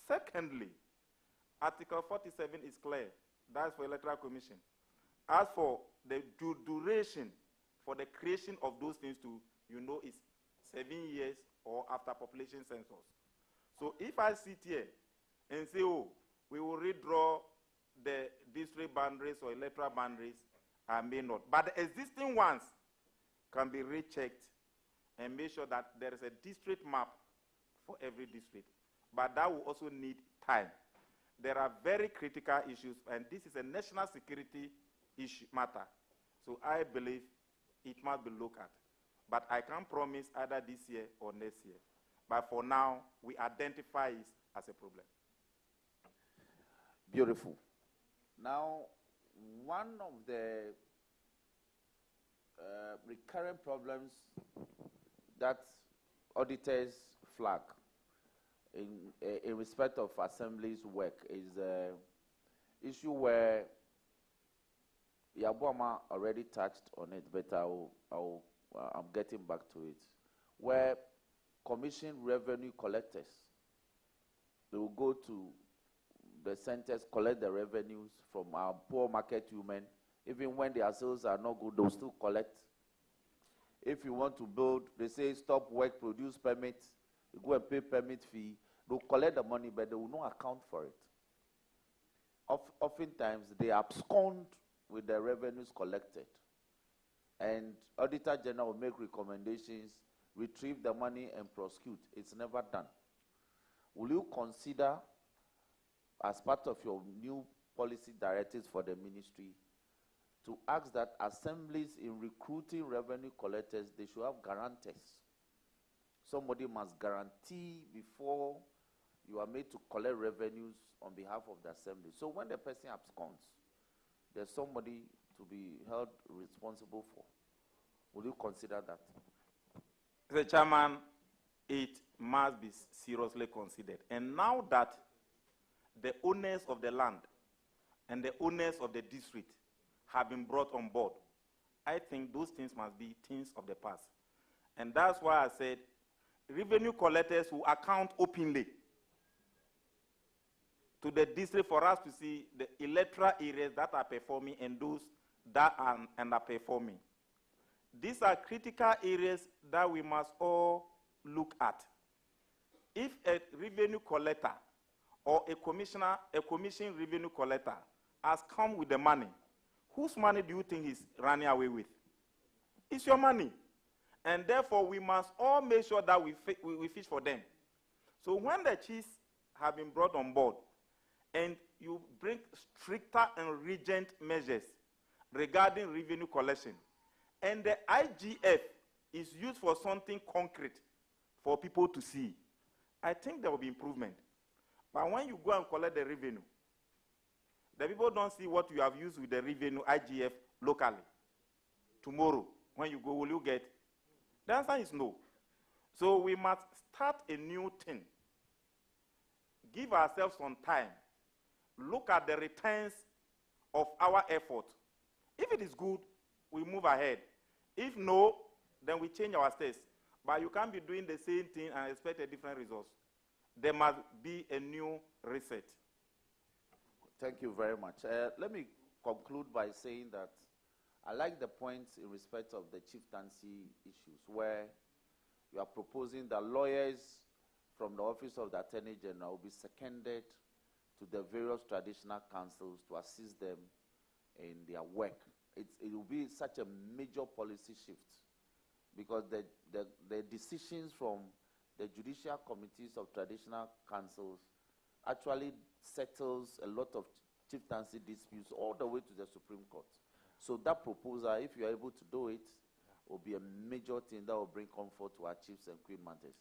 Secondly, Article 47 is clear. That's for Electoral Commission. As for the duration for the creation of those things to, is 7 years or after population census. So if I sit here and say, oh, we will redraw the district boundaries or electoral boundaries, I may not. But the existing ones can be rechecked and make sure that there is a district map for every district. But that will also need time. There are very critical issues, and this is a national security issue matter. So I believe it must be looked at. But I can't promise either this year or next year. But for now, we identify it as a problem. Beautiful. Now, one of the recurrent problems that auditors flag in respect of Assembly's work is the issue where Yabuama already touched on it, but I'm getting back to it, where commission revenue collectors, they will go to the centers, collect the revenues from our poor market women. Even when their sales are not good, they'll still collect. If you want to build, they say stop work, produce permits, you go and pay permit fee. They'll collect the money, but they will not account for it. Oftentimes, they abscond with the revenues collected. And Auditor General will make recommendations, retrieve the money and prosecute. It's never done. Will you consider, as part of your new policy directives for the ministry, to ask that assemblies in recruiting revenue collectors, they should have guarantors? Somebody must guarantee before you are made to collect revenues on behalf of the assembly. So when the person absconds, there's somebody to be held responsible for. Will you consider that? Mr. Chairman, it must be seriously considered. And now that the owners of the land and the owners of the district have been brought on board, I think those things must be things of the past. And that's why I said revenue collectors will account openly to the district for us to see the electoral areas that are performing and those that are underperforming. These are critical areas that we must all look at. If a revenue collector or a commission revenue collector has come with the money, whose money do you think he's running away with? It's your money. And therefore, we must all make sure that we fish for them. So when the chiefs have been brought on board, and you bring stricter and rigid measures regarding revenue collection, and the IGF is used for something concrete for people to see, I think there will be improvement. But when you go and collect the revenue, the people don't see what you have used with the revenue IGF locally. Tomorrow, when you go, will you get? The answer is no. So we must start a new thing. Give ourselves some time. Look at the returns of our effort. If it is good, we move ahead. If no, then we change our steps. But you can't be doing the same thing and expect a different result. There must be a new reset. Thank you very much. Let me conclude by saying that I like the points in respect of the chieftaincy issues, where you are proposing that lawyers from the Office of the Attorney General will be seconded to the various traditional councils to assist them in their work. It will be such a major policy shift, because the decisions from the judicial committees of traditional councils actually settles a lot of chieftaincy disputes all the way to the Supreme Court. So that proposal, if you are able to do it, will be a major thing that will bring comfort to our chiefs and queen mothers.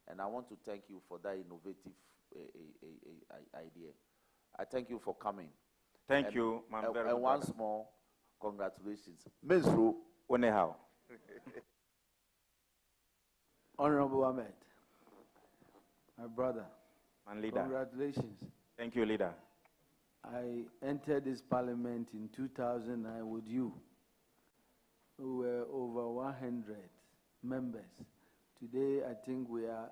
And I want to thank you for that innovative idea. I thank you for coming. Thank you, Ma'am. And once more, congratulations. Mesru Onehao. Honorable Ahmed, my brother, and leader. Congratulations. Thank you, leader. I entered this parliament in 2009 with you. We were over 100 members. Today, I think we are,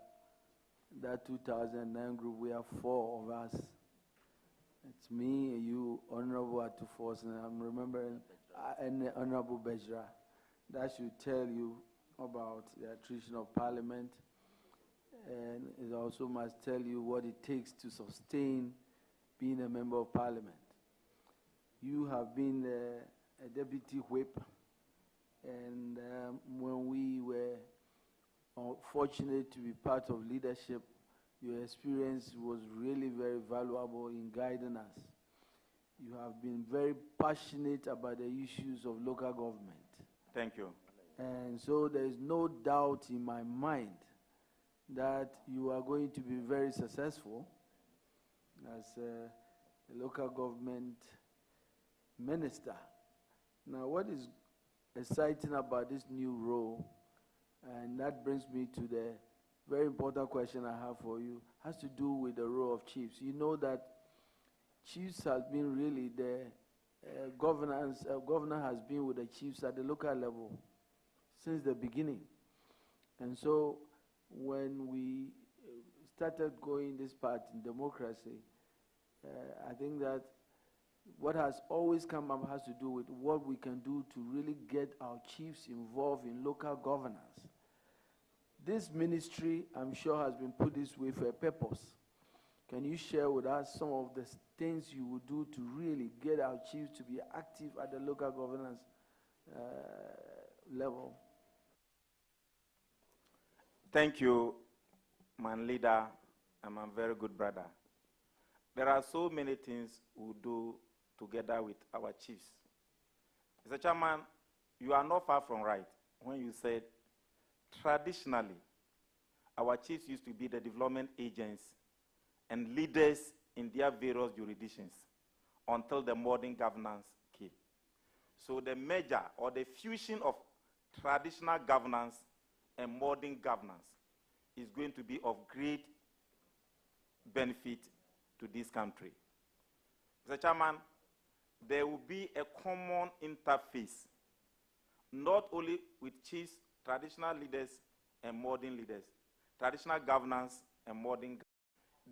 that 2009 group, we are 4 of us. It's me, you, Honorable Atufos, and I'm remembering, and Honorable Bejra. That should tell you about the attrition of parliament, and it also must tell you what it takes to sustain being a member of parliament. You have been a deputy whip, and when we were fortunate to be part of leadership, your experience was really very valuable in guiding us. You have been very passionate about the issues of local government. Thank you. And so there is no doubt in my mind that you are going to be very successful as a local government minister. Now, what is exciting about this new role, and that brings me to the very important question I have for you, has to do with the role of chiefs. You know that chiefs has been really the governor has been with the chiefs at the local level since the beginning. And so when we started going this path in democracy, I think that what has always come up has to do with what we can do to really get our chiefs involved in local governance. This ministry, I'm sure, has been put this way for a purpose. Can you share with us some of the things you would do to really get our chiefs to be active at the local governance level? Thank you, my leader and my very good brother. There are so many things we do together with our chiefs. Mr. Chairman, you are not far from right when you said traditionally our chiefs used to be the development agents and leaders in their various jurisdictions until the modern governance came. So the merger or the fusion of traditional governance and modern governance is going to be of great benefit to this country. Mr. Chairman, there will be a common interface, not only with chiefs, traditional leaders, and modern leaders, traditional governance and modern governance.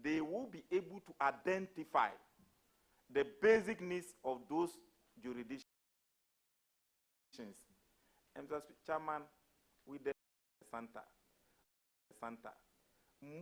They will be able to identify the basic needs of those jurisdictions. And Mr. Chairman, with the center,